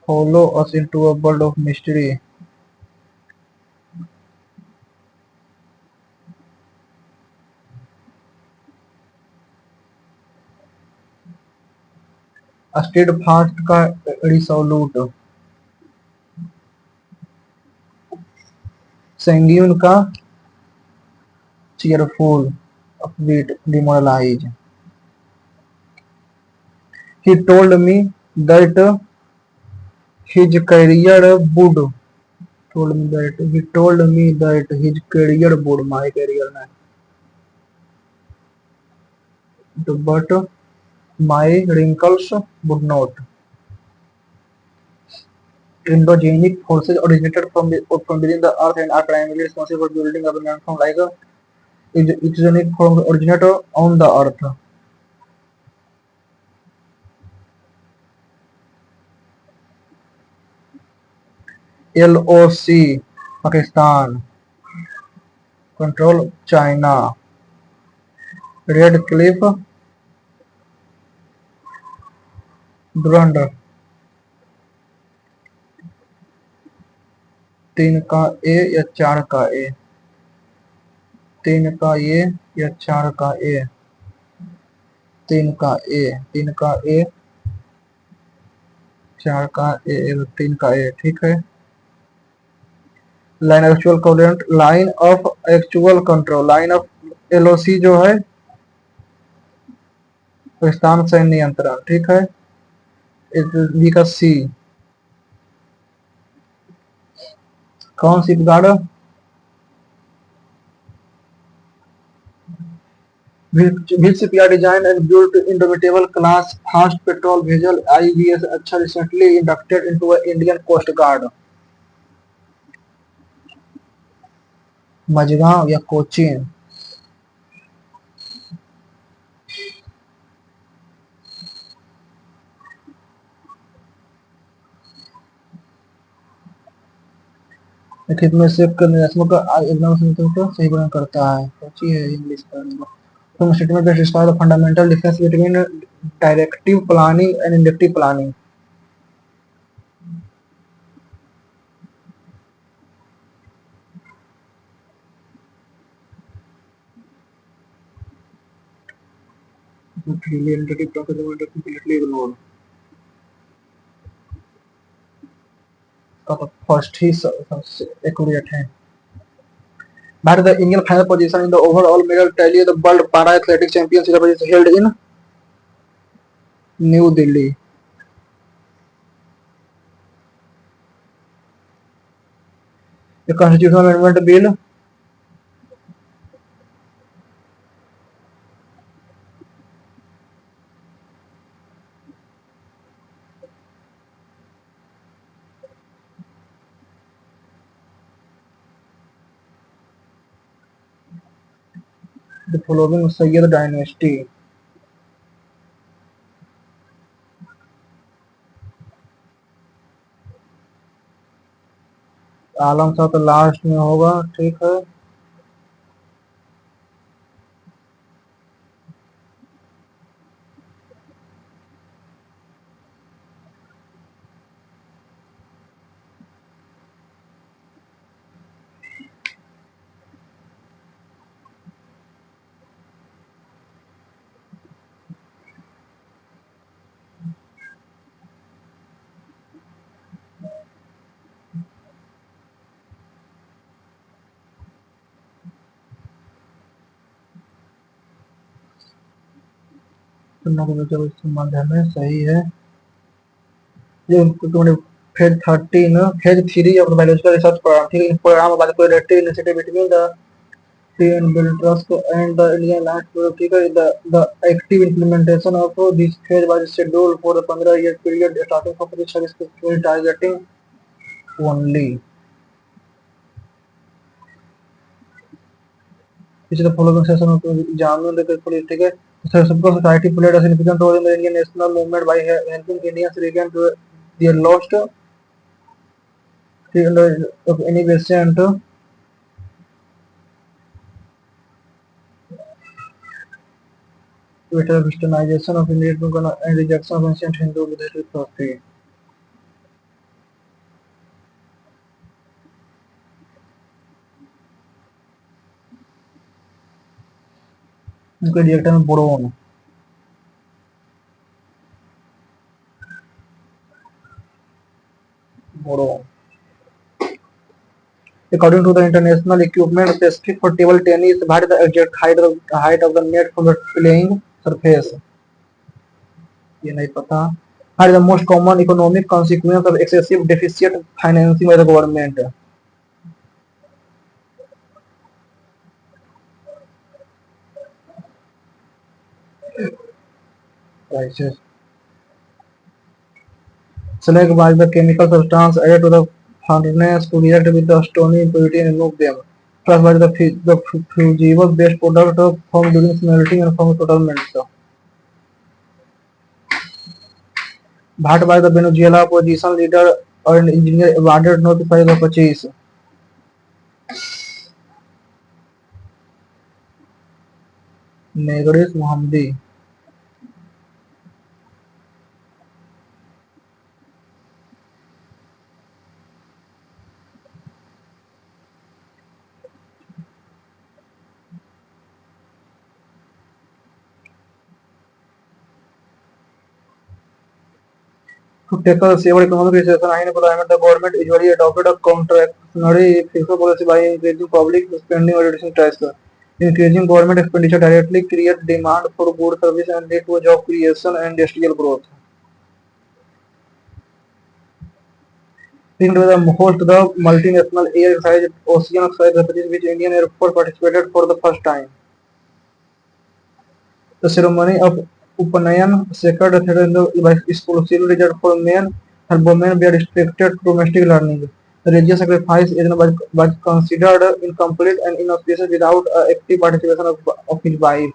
follow us into a world of mystery. Steadfast का resolute, sanguine का cheerful, upbeat, demoralized. He told me that his career would he told me that his career would my career not, but my wrinkles would not. Endogenic forces originated from within the earth and are primarily responsible for building up and from like a exogenic forms originate on the earth. LOC Pakistan control China. Red Cliff धुरंधर 3 का ए या 4 का ए 3 का ए या 4 का ए? 3 का ए, 3 का ए, 4 का ए, 3 का ए, ठीक है। Line actual coordinate, line of actual control, line of LOC जो है स्थान से नियंत्रण, ठीक है। बी का सी, कौन सी guard? Which CPR designed and built indomitable class fast patrol vessel IVS अच्छा recently inducted into a Indian Coast Guard? Mazagon या कोचीन? लिखित में से निर्देशों का एकदम को सही वर्णन करता है। कोची है इंग्लिश का। From statement that describe the fundamental difference between directive planning and inductive planning. Really inductive planning is completely ignored. का तो फर्स्ट ही सबसे एक्यूरेट है। But the Indian final position in the overall medal tally of the World Para Athletics Championship is held in New Delhi. The Constitutional Amendment Bill, the following Sayyid dynasty. आलम शाह तो last में होगा, ठीक है। माध्यम सही है। ये तुमने phase 13 phase 3 of the biological research programme, ठीक है। इस प्रोग्राम में बात collaborative initiative between the and build trust and the Indian land political the active implementation of this phase was scheduled for a 15-year period starting from the service targeting only. Which is the following session of examine the political society played a significant role in the Indian national movement by helping Indians regain to their lost of any patient with a Christianization of Indian and rejection of ancient Hindu Buddhist philosophy. उनके reactor में boron, boron. According to the international equipment specific for table tennis, what is the exact height of the net from the playing surface? ये नहीं पता। What is the most common economic consequence of excessive deficit financing by the government? Prices. Select by the chemical substance added to the furnace to react with the stony impurity and remove them. First by the fusible based product formed during smelting and from total melt. Bhat by the Venezuela opposition leader or an engineer awarded notified the purchase. Negres Mohammadi. To tackle severe economic recession and unemployment, the government usually adopted a contractionary fiscal policy by increasing public spending or reducing taxes. Increasing government expenditure directly creates demand for goods, services, and lead to job creation and industrial growth. Linked with the host the multinational air exercise ocean exercise research which Indian Air Force participated for the first time. The ceremony of Upanayan, sacred theater by exclusive reserved for men, and women were restricted to domestic learning. The religious sacrifice was considered incomplete and inauspicious without active participation of his wife.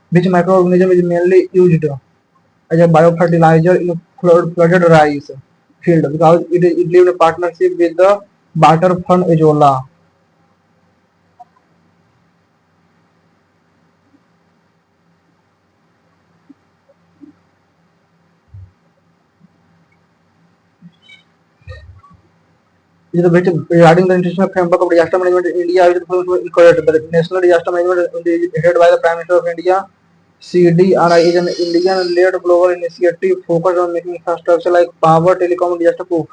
Which microorganism is mainly used as a biofertilizer in flooded rice field because it lived in partnership with the Barter Fund Azolla. Is the which regarding the international framework of disaster management in India is incorrect. The national disaster management is headed by the Prime Minister of India. CDRI is an Indian-led global initiative focused on making infrastructure like power, telecom, and disaster proof.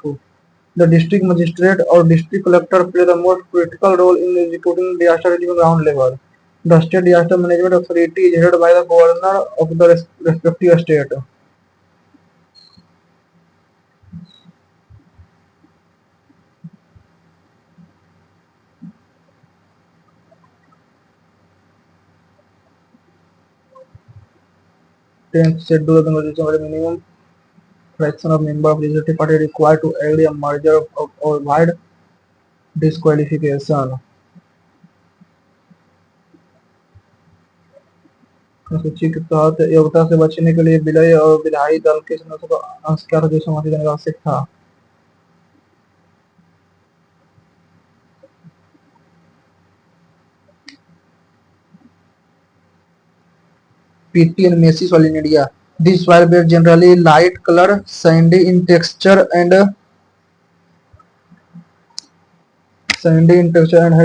The district magistrate or district collector play the most critical role in executing disaster relief on ground level. The state disaster management authority is headed by the governor of the respective state. 10th schedule of the constitution where the minimum fraction of members of the legislative party required to agree a merger or avoid disqualification. सूची के तहत योग्यता से बचने के लिए विलय और विधायी दल के सदस्यों को अंशकाल की सहमति देने का आवश्यक था. Peaty and messy soil in India. These soil were generally light color, sandy in texture and had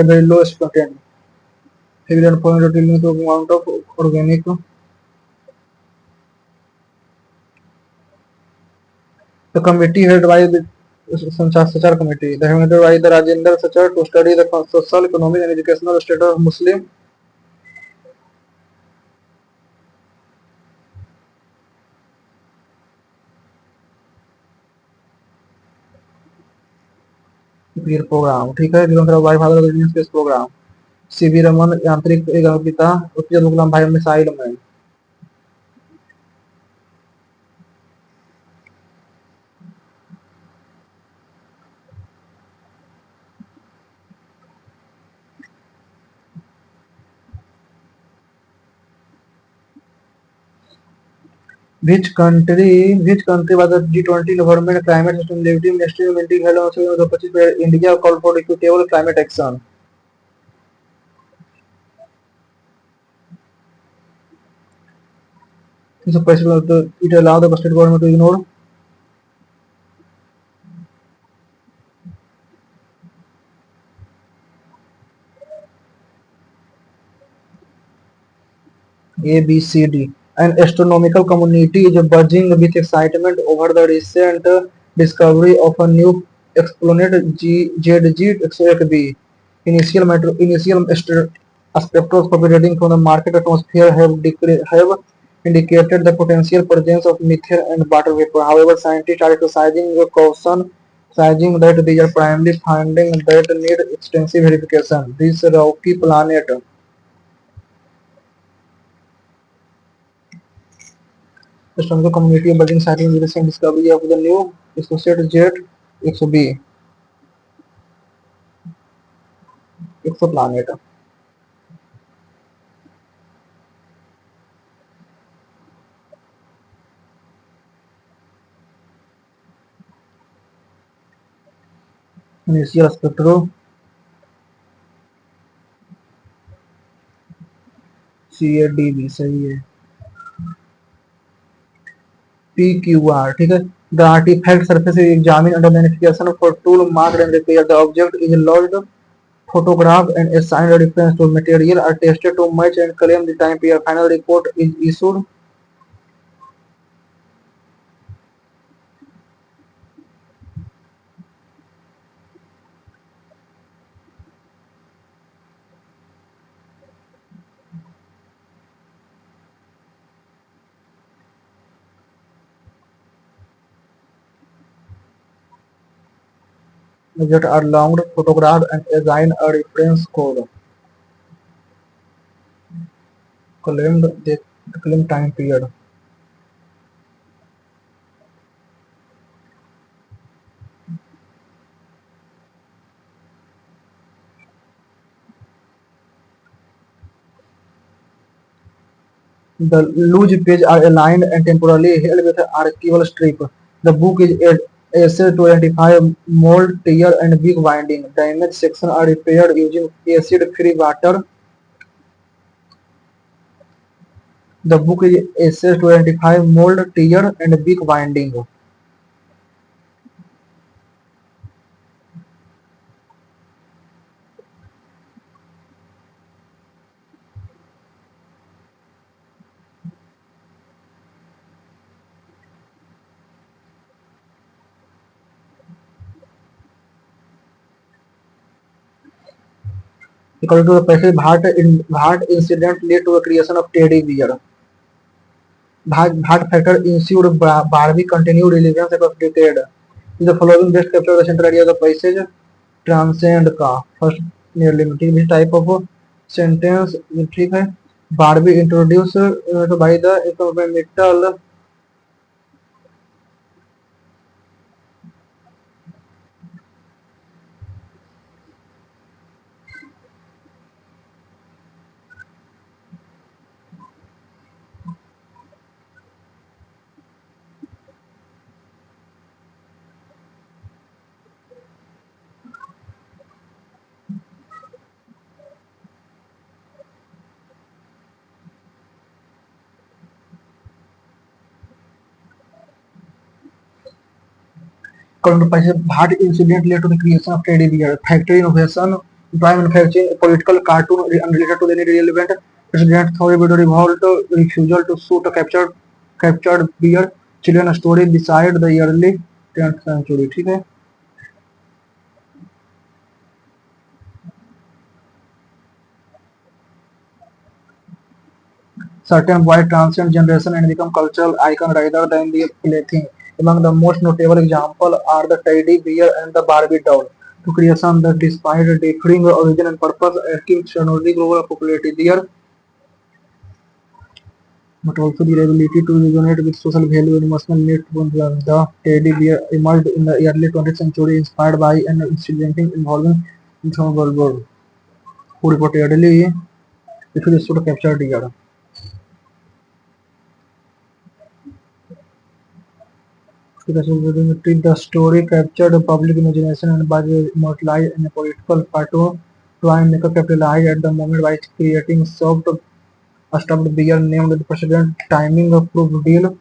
very low content. Heavy rainfall and dealing with amount of organic. The committee headed by the Sachar committee. The headed by the Rajendra Sachar to study the social, economic, and educational status of Muslim. Clear programme ठीक है वाई father space programme CV Raman यांत्रिक पिता उत्तर गुलाम भाई missile man which country was the G20 government climate sustainability ministry meeting held on 25 where India called for equitable climate action. So it allowed the state government to ignore A, B, C, D. An astronomical community is buzzing with excitement over the recent discovery of a new exoplanet ZG-XOB. Initial spectroscopy readings from the Martian atmosphere have indicated the potential presence of methane and water vapor. However, scientists are exercising caution, citing that these are primarily findings that need extensive verification. This rocky planet the stronger community building citing the recent discovery of the new associated jet XOB exoplanet. Initial spectro CADB सही है PQR ठीक है The artifact surface is examined under magnification for tool marked and repaired. The object is lodged photograph and assigned a reference to material are tested to match and claim the time period. Final report is issued. That are logged, photographed, and assigned a reference code. Claimed the claim time period. The loose pages are aligned and temporarily held with an archival strip. The book is essayed to identify mold, tear, and weak binding. Damaged sections are repaired using acid-free water. The book is essayed to identify mold, tear, and weak binding. According to the passage, Bhatt incident led to the creation of Teddy Bear. Bhatt factor ensured Barbie continued relevance across decade. The following best capture the central idea of the passage. Transcend का first near limiting भी type of sentence ठीक है Barbie introduce by the economical Bhatt incident led to the creation of Teddy Bear, factory innovation, by manufacturing a political cartoon unrelated to any real event. President Thoreau revolt, refusal to shoot a captured bear, children story beside the early 10th century. ठीक है certain boys transcend generation and become cultural icon rather than the plaything. Among the most notable examples are the teddy bear and the Barbie doll. To creation that despite differing origin and purpose, achieved extraordinary global popularity there, but also the ability to resonate with social value and emotional needs. The teddy bear emerged in the early 20th century inspired by an incident involving John Goldberg, who reportedly refused to capture deer. The story captured public imagination and was immortalized in a political cartoon. Toymaker capitalized at the moment by creating a stuffed bear named the President, timing a proof deal.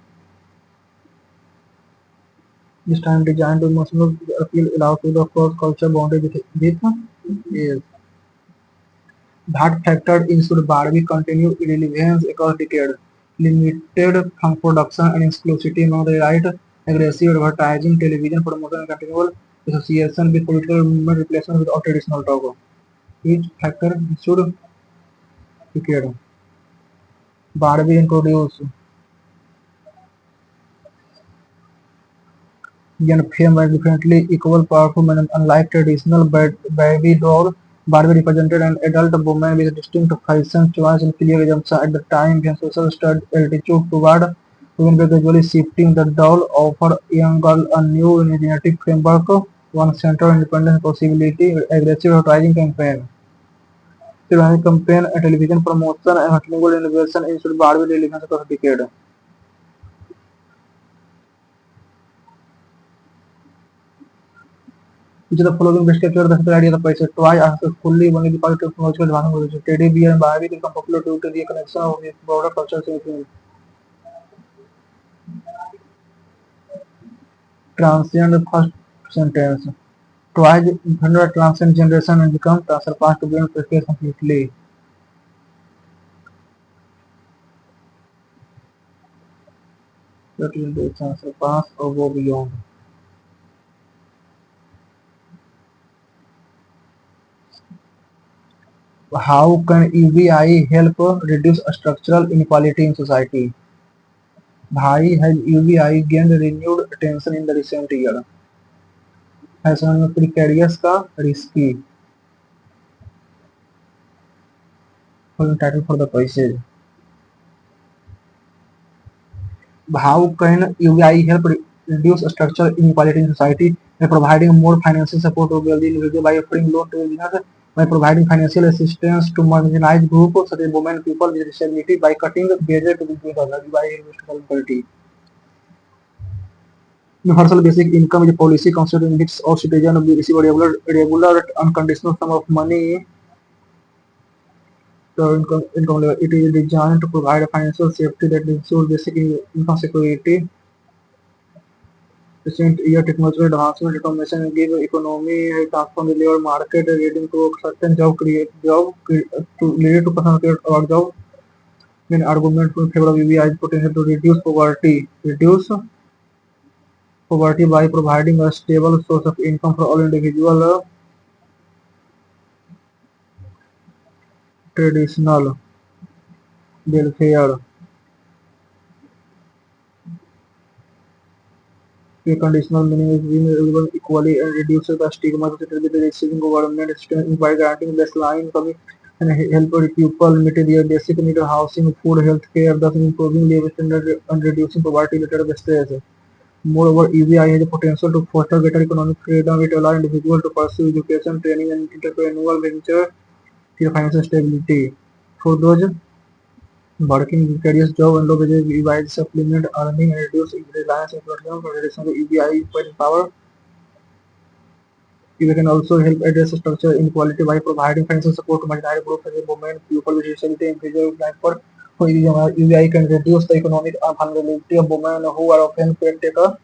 This time designed to emotional appeal allowed to the cross-culture boundary with is that factor ensured Barbie continued relevance across decades. Limited film production and exclusivity among the right, aggressive advertising, television promotion, and continual association with political movement replacement without traditional talk. Each factor ensured decade. Barbie introduced young fame was definitely equal powerful and unlike traditional baby doll. Barbie represented an adult woman with distinct fashion choice and clear assumption at the time when social studied attitude toward women were gradually shifting. The doll offered young girls a new genetic framework, one central independence possibility, aggressive advertising campaign. Television campaign, a television promotion, and technical innovation ensured Barbie relevance across decades. Which of the following best capture the central idea of the price? Twice are successfully only the positive technological advancement. Teddy bear and Barbie become popular due to the connection of the broader cultural significance. Transcend first sentence. Twice hundred transcend generation and become surpassed to beyond practice completely. That generation surpass or go beyond. How can UBI help reduce structural inequality in society? Bhai, has UBI gained renewed attention in the recent year? Has one precarious का risky for entitled for the prices? How can UBI help reduce structural inequality in society by providing more financial support to wealthy individuals by offering loan to business, by providing financial assistance to marginalized groups such as women, people with disability, by cutting barriers to business owners, by investment quality. Universal basic income is a policy considering millions of citizens receive a regular unconditional sum of money to income level. It is designed to provide a financial safety that ensures basic income security. Recent year technological advancement automation give economy transform the labor market leading to certain to lead to personal create work job. Then argument in favor of UBI potential to reduce poverty by providing a stable source of income for all individual. Traditional welfare conditional meaning is being everyone equally and reduces the stigma associated with receiving government assistance by granting baseline income and help people meet their basic need of housing, food, health care, thus improving living standard and reducing poverty-related stress. Moreover, EVI has the potential to foster greater economic freedom. It allows individuals to pursue education, training, and entrepreneurial venture to financial stability. For those working in various job and low wages, EVI supplement earning and reduce reliance on petroleum. For additional EVI power, EVI can also help address structural inequality by providing financial support to marginalized groups such as women, people with disability, and individuals like for EVI can reduce the economic vulnerability of women who are often caretaker.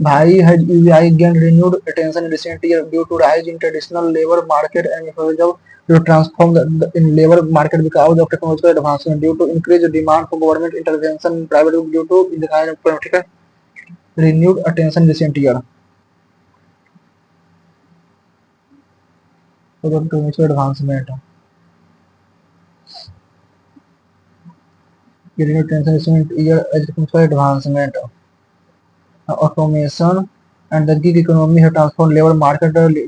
Bhai has UBI gained renewed attention in recent years due to rise in traditional labor market and efforts to transform in labor market because of technological advancement due to increased demand for government intervention private due to the kind of political renewed attention in recent year for the technological advancement. The renewed attention in recent year as technological advancement, automation and the gig economy have transformed labor market due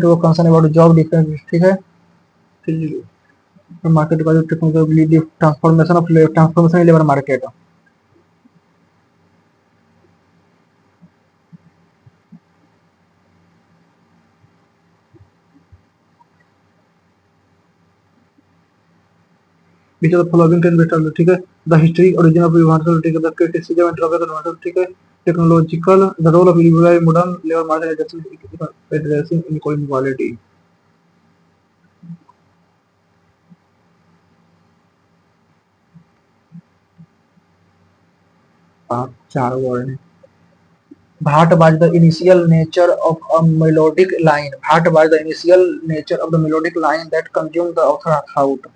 to a concern about job difference. ठीक है market का जो technology transformation in labor market. Which of the following can be told? ठीक है the history origin of universal ठीक है the criticism and trouble universal ठीक है technological the role of UBI modern labor market addressing inequality. चार word हैं. Bhat was the initial nature of a melodic line. Bhat was the initial nature of the melodic line that consumed the author thought.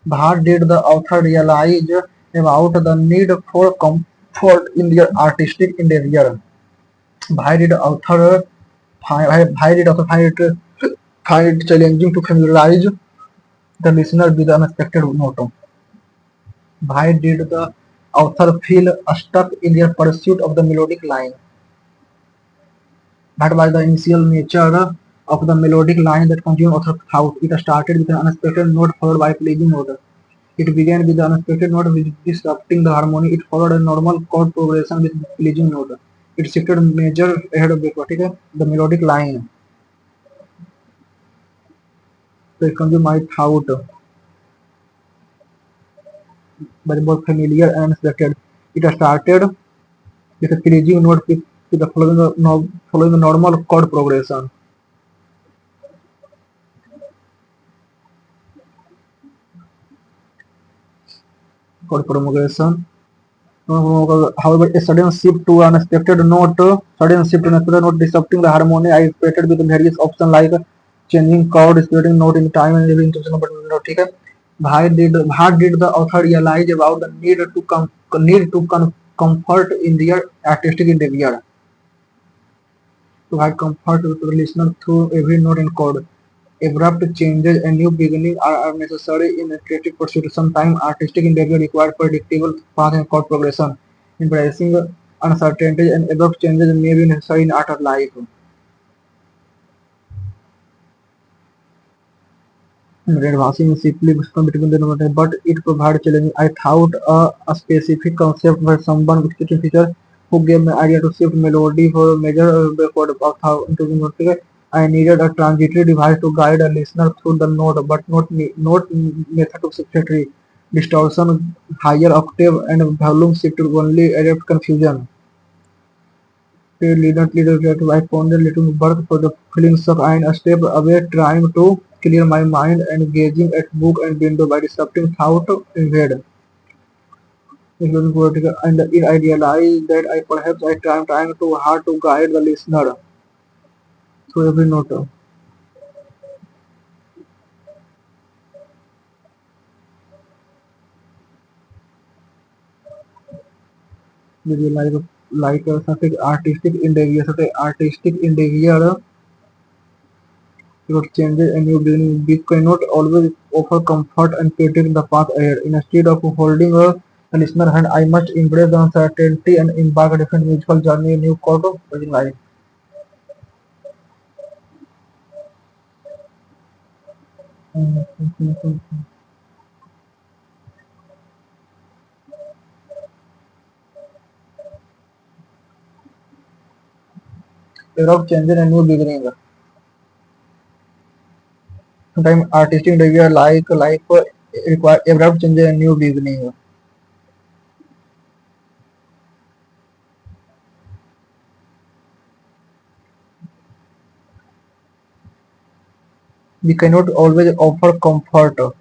Bhat did the author realize about the need for comfort in their artistic endeavor. Why did author find it challenging to familiarize the listener with the unexpected note? Why did the author feel stuck in their pursuit of the melodic line? That was the initial nature of the melodic line that consumed author's thought. It started with an unexpected note followed by a pleasing note. It began with the unexpected note disrupting the harmony. It followed a normal chord progression with pleasing note. It shifted major ahead of the melodic line. So it consumed my thought, but more familiar and unexpected. It started with a pleasing note with the following the normal chord progression. for promulgation. However, a sudden shift to unexpected note disrupting the harmony I created with various options like changing chord, splitting note in time, and leaving intentional but not. ठीक है. How did the author realize about the need to comfort in their artistic endeavor? To provide comfort to the listener through every note and chord. Abrupt changes and new beginnings are necessary in a creative pursuit. Sometimes artistic endeavor requires predictable path and chord progression. Embracing uncertainty and abrupt changes may be necessary in art of life. Advancing simply between the numbers, but it provides challenge. I thought a specific concept where someone with teaching teacher who gave me idea to shift melody for major backward of how into the note. I needed a transitory device to guide a listener through the note, but not method of substitutory distortion, higher octave and volume shift to only added confusion. I found a little birth for the feelings of and a step away trying to clear my mind and gazing at book and window by disrupting thought invade. Including political and it I realized that I perhaps I trying too hard to guide the listener through every note. With the such artistic endeavor, changes and new beginning. We cannot always offer comfort and predict the path ahead. Instead of holding a listener hand, I must embrace the uncertainty and embark a different musical journey, a new court of life. Era of change and new beginning. Sometimes artistic endeavor like life require abrupt change and new beginning. We cannot always offer comfort or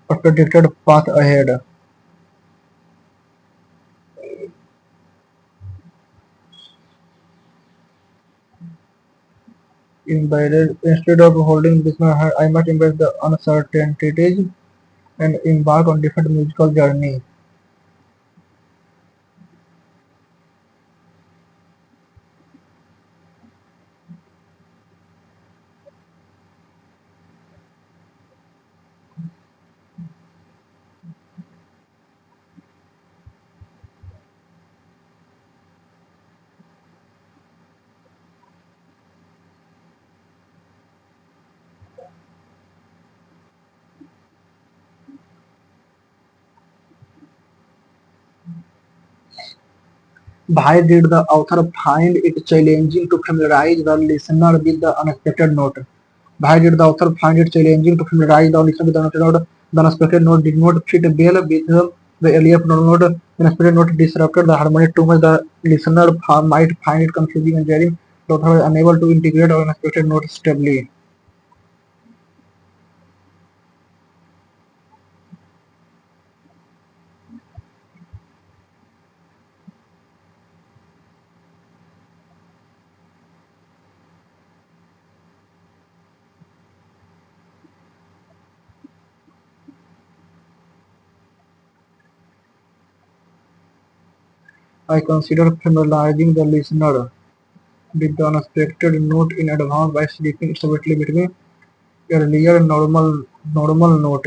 predicted path ahead. Instead of holding this my hand, I must embrace the uncertainties and embark on different musical journey. Why did the author find it challenging to familiarize the listener with the unexpected note? Why did the author find it challenging to familiarize the listener with the unexpected note? The unexpected note did not fit well with the earlier note. The unexpected note disrupted the harmony too much. The listener might find it confusing and jarring. The author was unable to integrate the unexpected note stably. I consider familiarizing the listener with the unexpected note in advance by sleeping slightly between earlier normal note.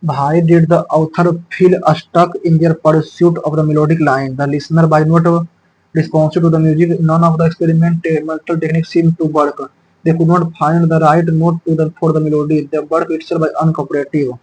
Why did the author feel stuck in their pursuit of the melodic line? The listener was not responsive to the music. None of the experimental techniques seemed to work. They could not find the right note for the melody. The work itself was uncooperative.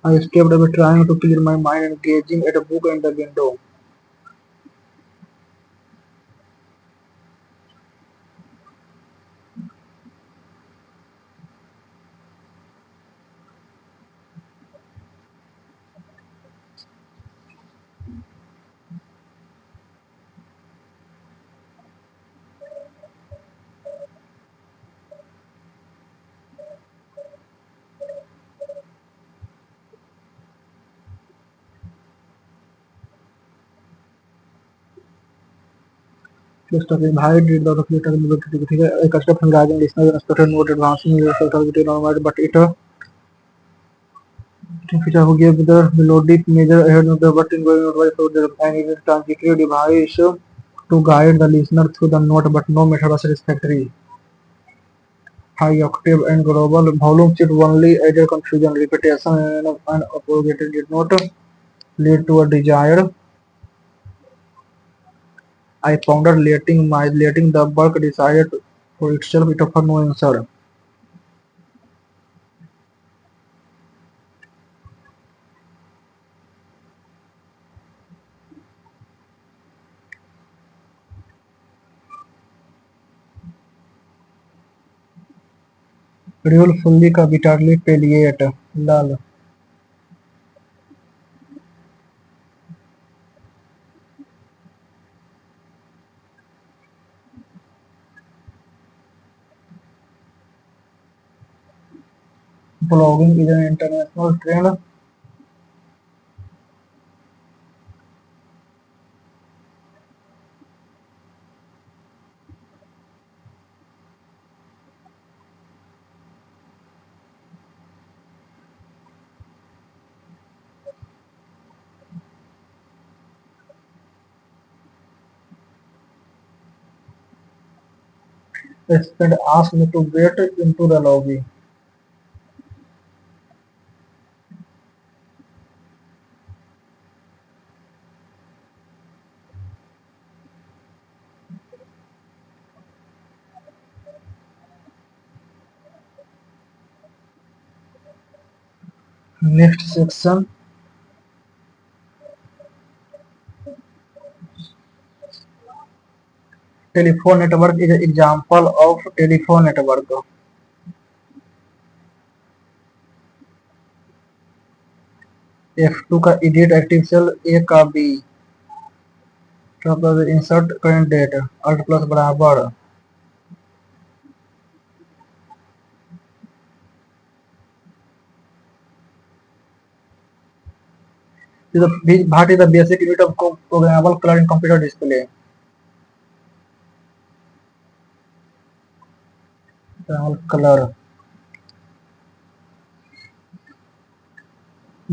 I stepped away trying to clear my mind and gazing at a book and the window. Just talking high did the theater a custom rising listener expected note advancing the normal, but it feature who gave the melodic measure ahead of the but in going note so the and it is transitory device to guide the listener through the note, but no method was satisfactory. High octave and global volume shift only added confusion, repetition and propagated did not lead to a desire. I pondered letting the work decide for itself. It offered no answer. Real fully का बिटारली पेलिएट लाल Blogging is an international trend. A friend asked me to wait into the lobby. Next section. Telephone network is an example of telephone network. F2 का edit active cell A का B insert current date alt plus बराबर what is the basic unit of programmable color in computer display? Color.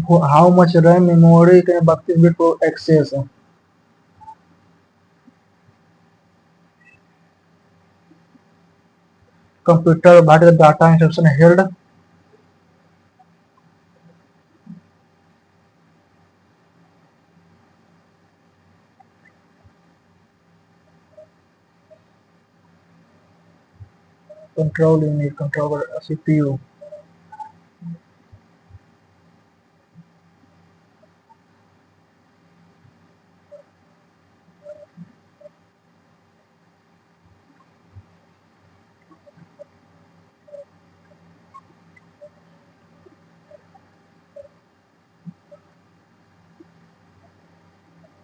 How much RAM memory can a 32 bit for access? Computer what is the data instruction held? Control unit, controller, CPU.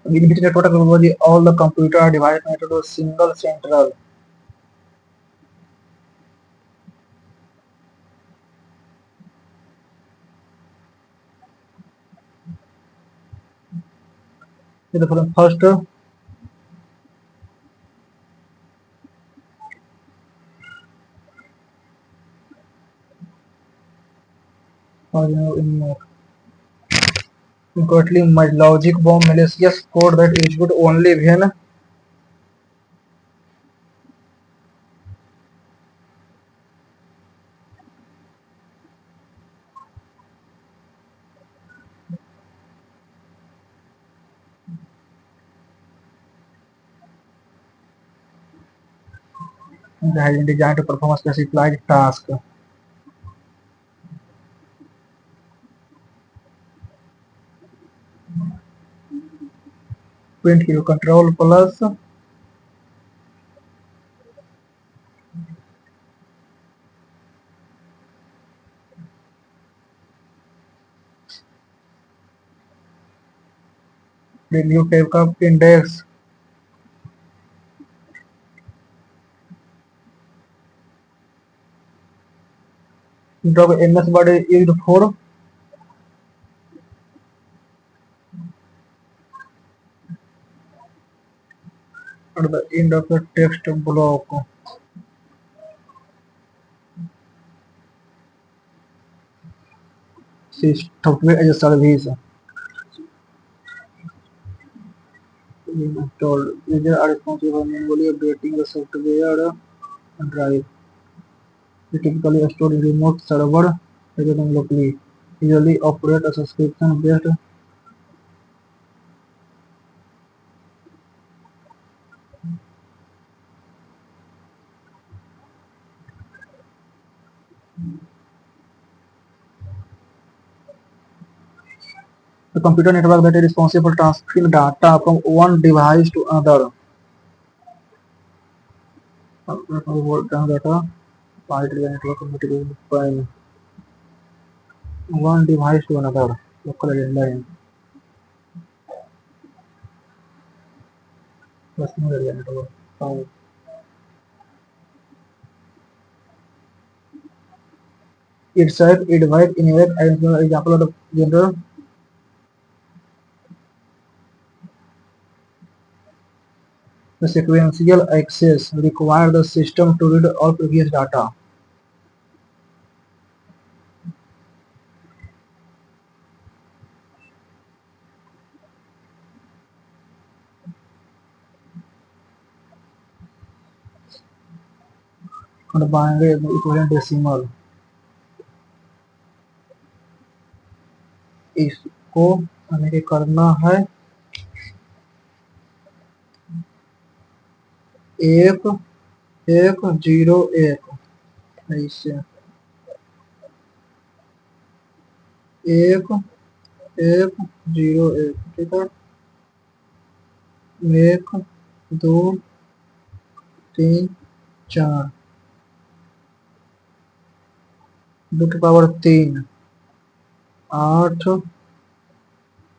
In which network topology, all the computer are divided into a single central ये देखो first incorrectly merged logic bomb malicious code that execute only when the has been designed to perform a specified task. Print hero control plus the new type of index. Drop ns body used for at the end of the text block. Software as a service. Installed. Users are responsible for manually updating the software drive. It typically stored in remote server rather than locally. Usually operate a subscription based. The computer network that is responsible for transferring data from one device to another. Data part the network communication from one device to another. Local line. Personal area network. Itself, it divide inherit and example of the general. The sequential access require the system to read all previous data. और binary equivalent decimal इसको हमें करना है एक एक zero एक ऐसे एक एक जीरो एक ठीक है एक दो तीन चार दो की पावर तीन आठ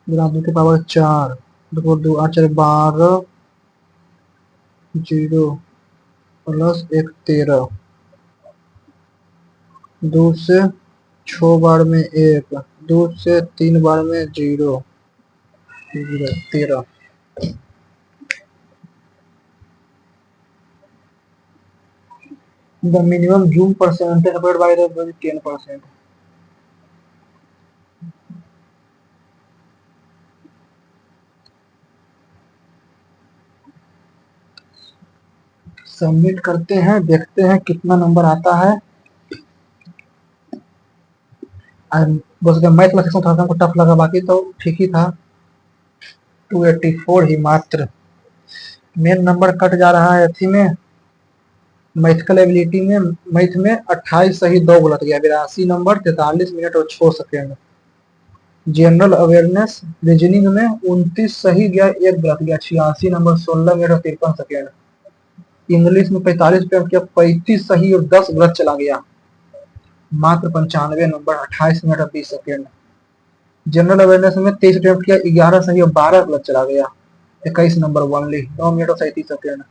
गुना दो की पावर चार दो दो आठ चार बारह जीरो प्लस एक 13 दो से 6 बार में एक दो से 3 बार में zero 13 The minimum zoom percentage divided by the 10%. Submit करते हैं देखते हैं कितना नंबर आता है बस मैथ में सेक्शन थोड़ा सा टफ लगा बाकी तो ठीक ही था 284 ही मात्र मेन नंबर कट जा रहा है अथी में मैथिकल एबिलिटी में मैथ में 28 सही 2 गलत गया 82 नंबर 43 मिनट और 6 सेकेंड जनरल अवेयरनेस रीजनिंग में 29 सही गया 1 गलत गया 86 नंबर 16 मिनट और 53 सेकेंड इंग्लिश में 45 अटेम्प्ट किया 35 सही और 10 गलत चला गया मात्र 95 नंबर 28 मिनट और 20 सेकेंड जनरल अवेयरनेस में 23 अटेम्प्ट किया 11 सही और 12 गलत चला गया 21 नंबर ओनली 9 मिनट और 37 सेकेंड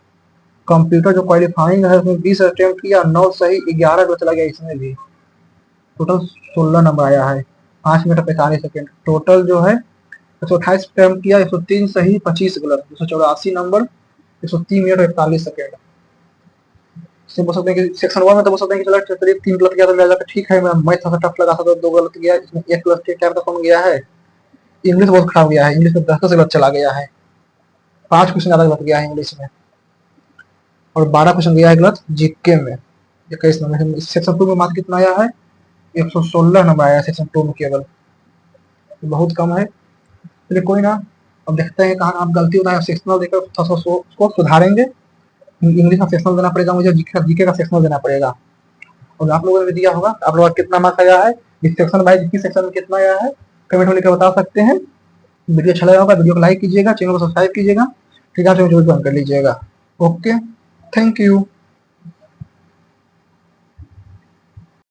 कंप्यूटर जो क्वालिफाइंग है उसमें 20 अटेम्प्ट किया 9 सही 11 गलत चला गया इसमें भी टोटल 16 नंबर आया है 5 मिनट और 45 सेकेंड टोटल जो है 128 अटेम्प्ट किया, 103 सही 25 गलत, 284 नंबर, 103 मिनट और 41 सेकेंड। इससे बोल सकते हैं कि सेक्शन 1 में तो बोल सकते हैं कि चलो करीब 3 गलत किया तो लगा ठीक है, मैं मैथ थोड़ा टफ लगा था तो 2 गलत गया, इसमें 1 गलत के क्या कम गया है। इंग्लिश बहुत खराब गया है, इंग्लिश में 10 गलत चला गया है, 5 क्वेश्चन ज्यादा गलत गया है इंग्लिश में, और 12 क्वेश्चन गया है गलत जीके में। 21 नंबर। सेक्शन 2 में मार्क्स कितना आया है, 116 नंबर आया है सेक्शन 2 में केवल, बहुत कम है। चलिए कोई ना, अब देखते हैं कहाँ आप गलती होता है, सेक्शनल देकर थोड़ा सा उसको सुधारेंगे। इंग्लिश का सेक्शनल देना पड़ेगा मुझे, जीके का सेक्शनल देना पड़ेगा। और आप लोगों ने भी दिया होगा, आप लोगों का कितना मार्क्स आया है, इस सेक्शन वाइज किस सेक्शन में कितना आया है, कमेंट में लिखकर बता सकते हैं। वीडियो अच्छा लगा होगा, वीडियो को लाइक कीजिएगा, चैनल को सब्सक्राइब कीजिएगा, ठीक है, ज्वाइन कर लीजिएगा। Okay, thank you.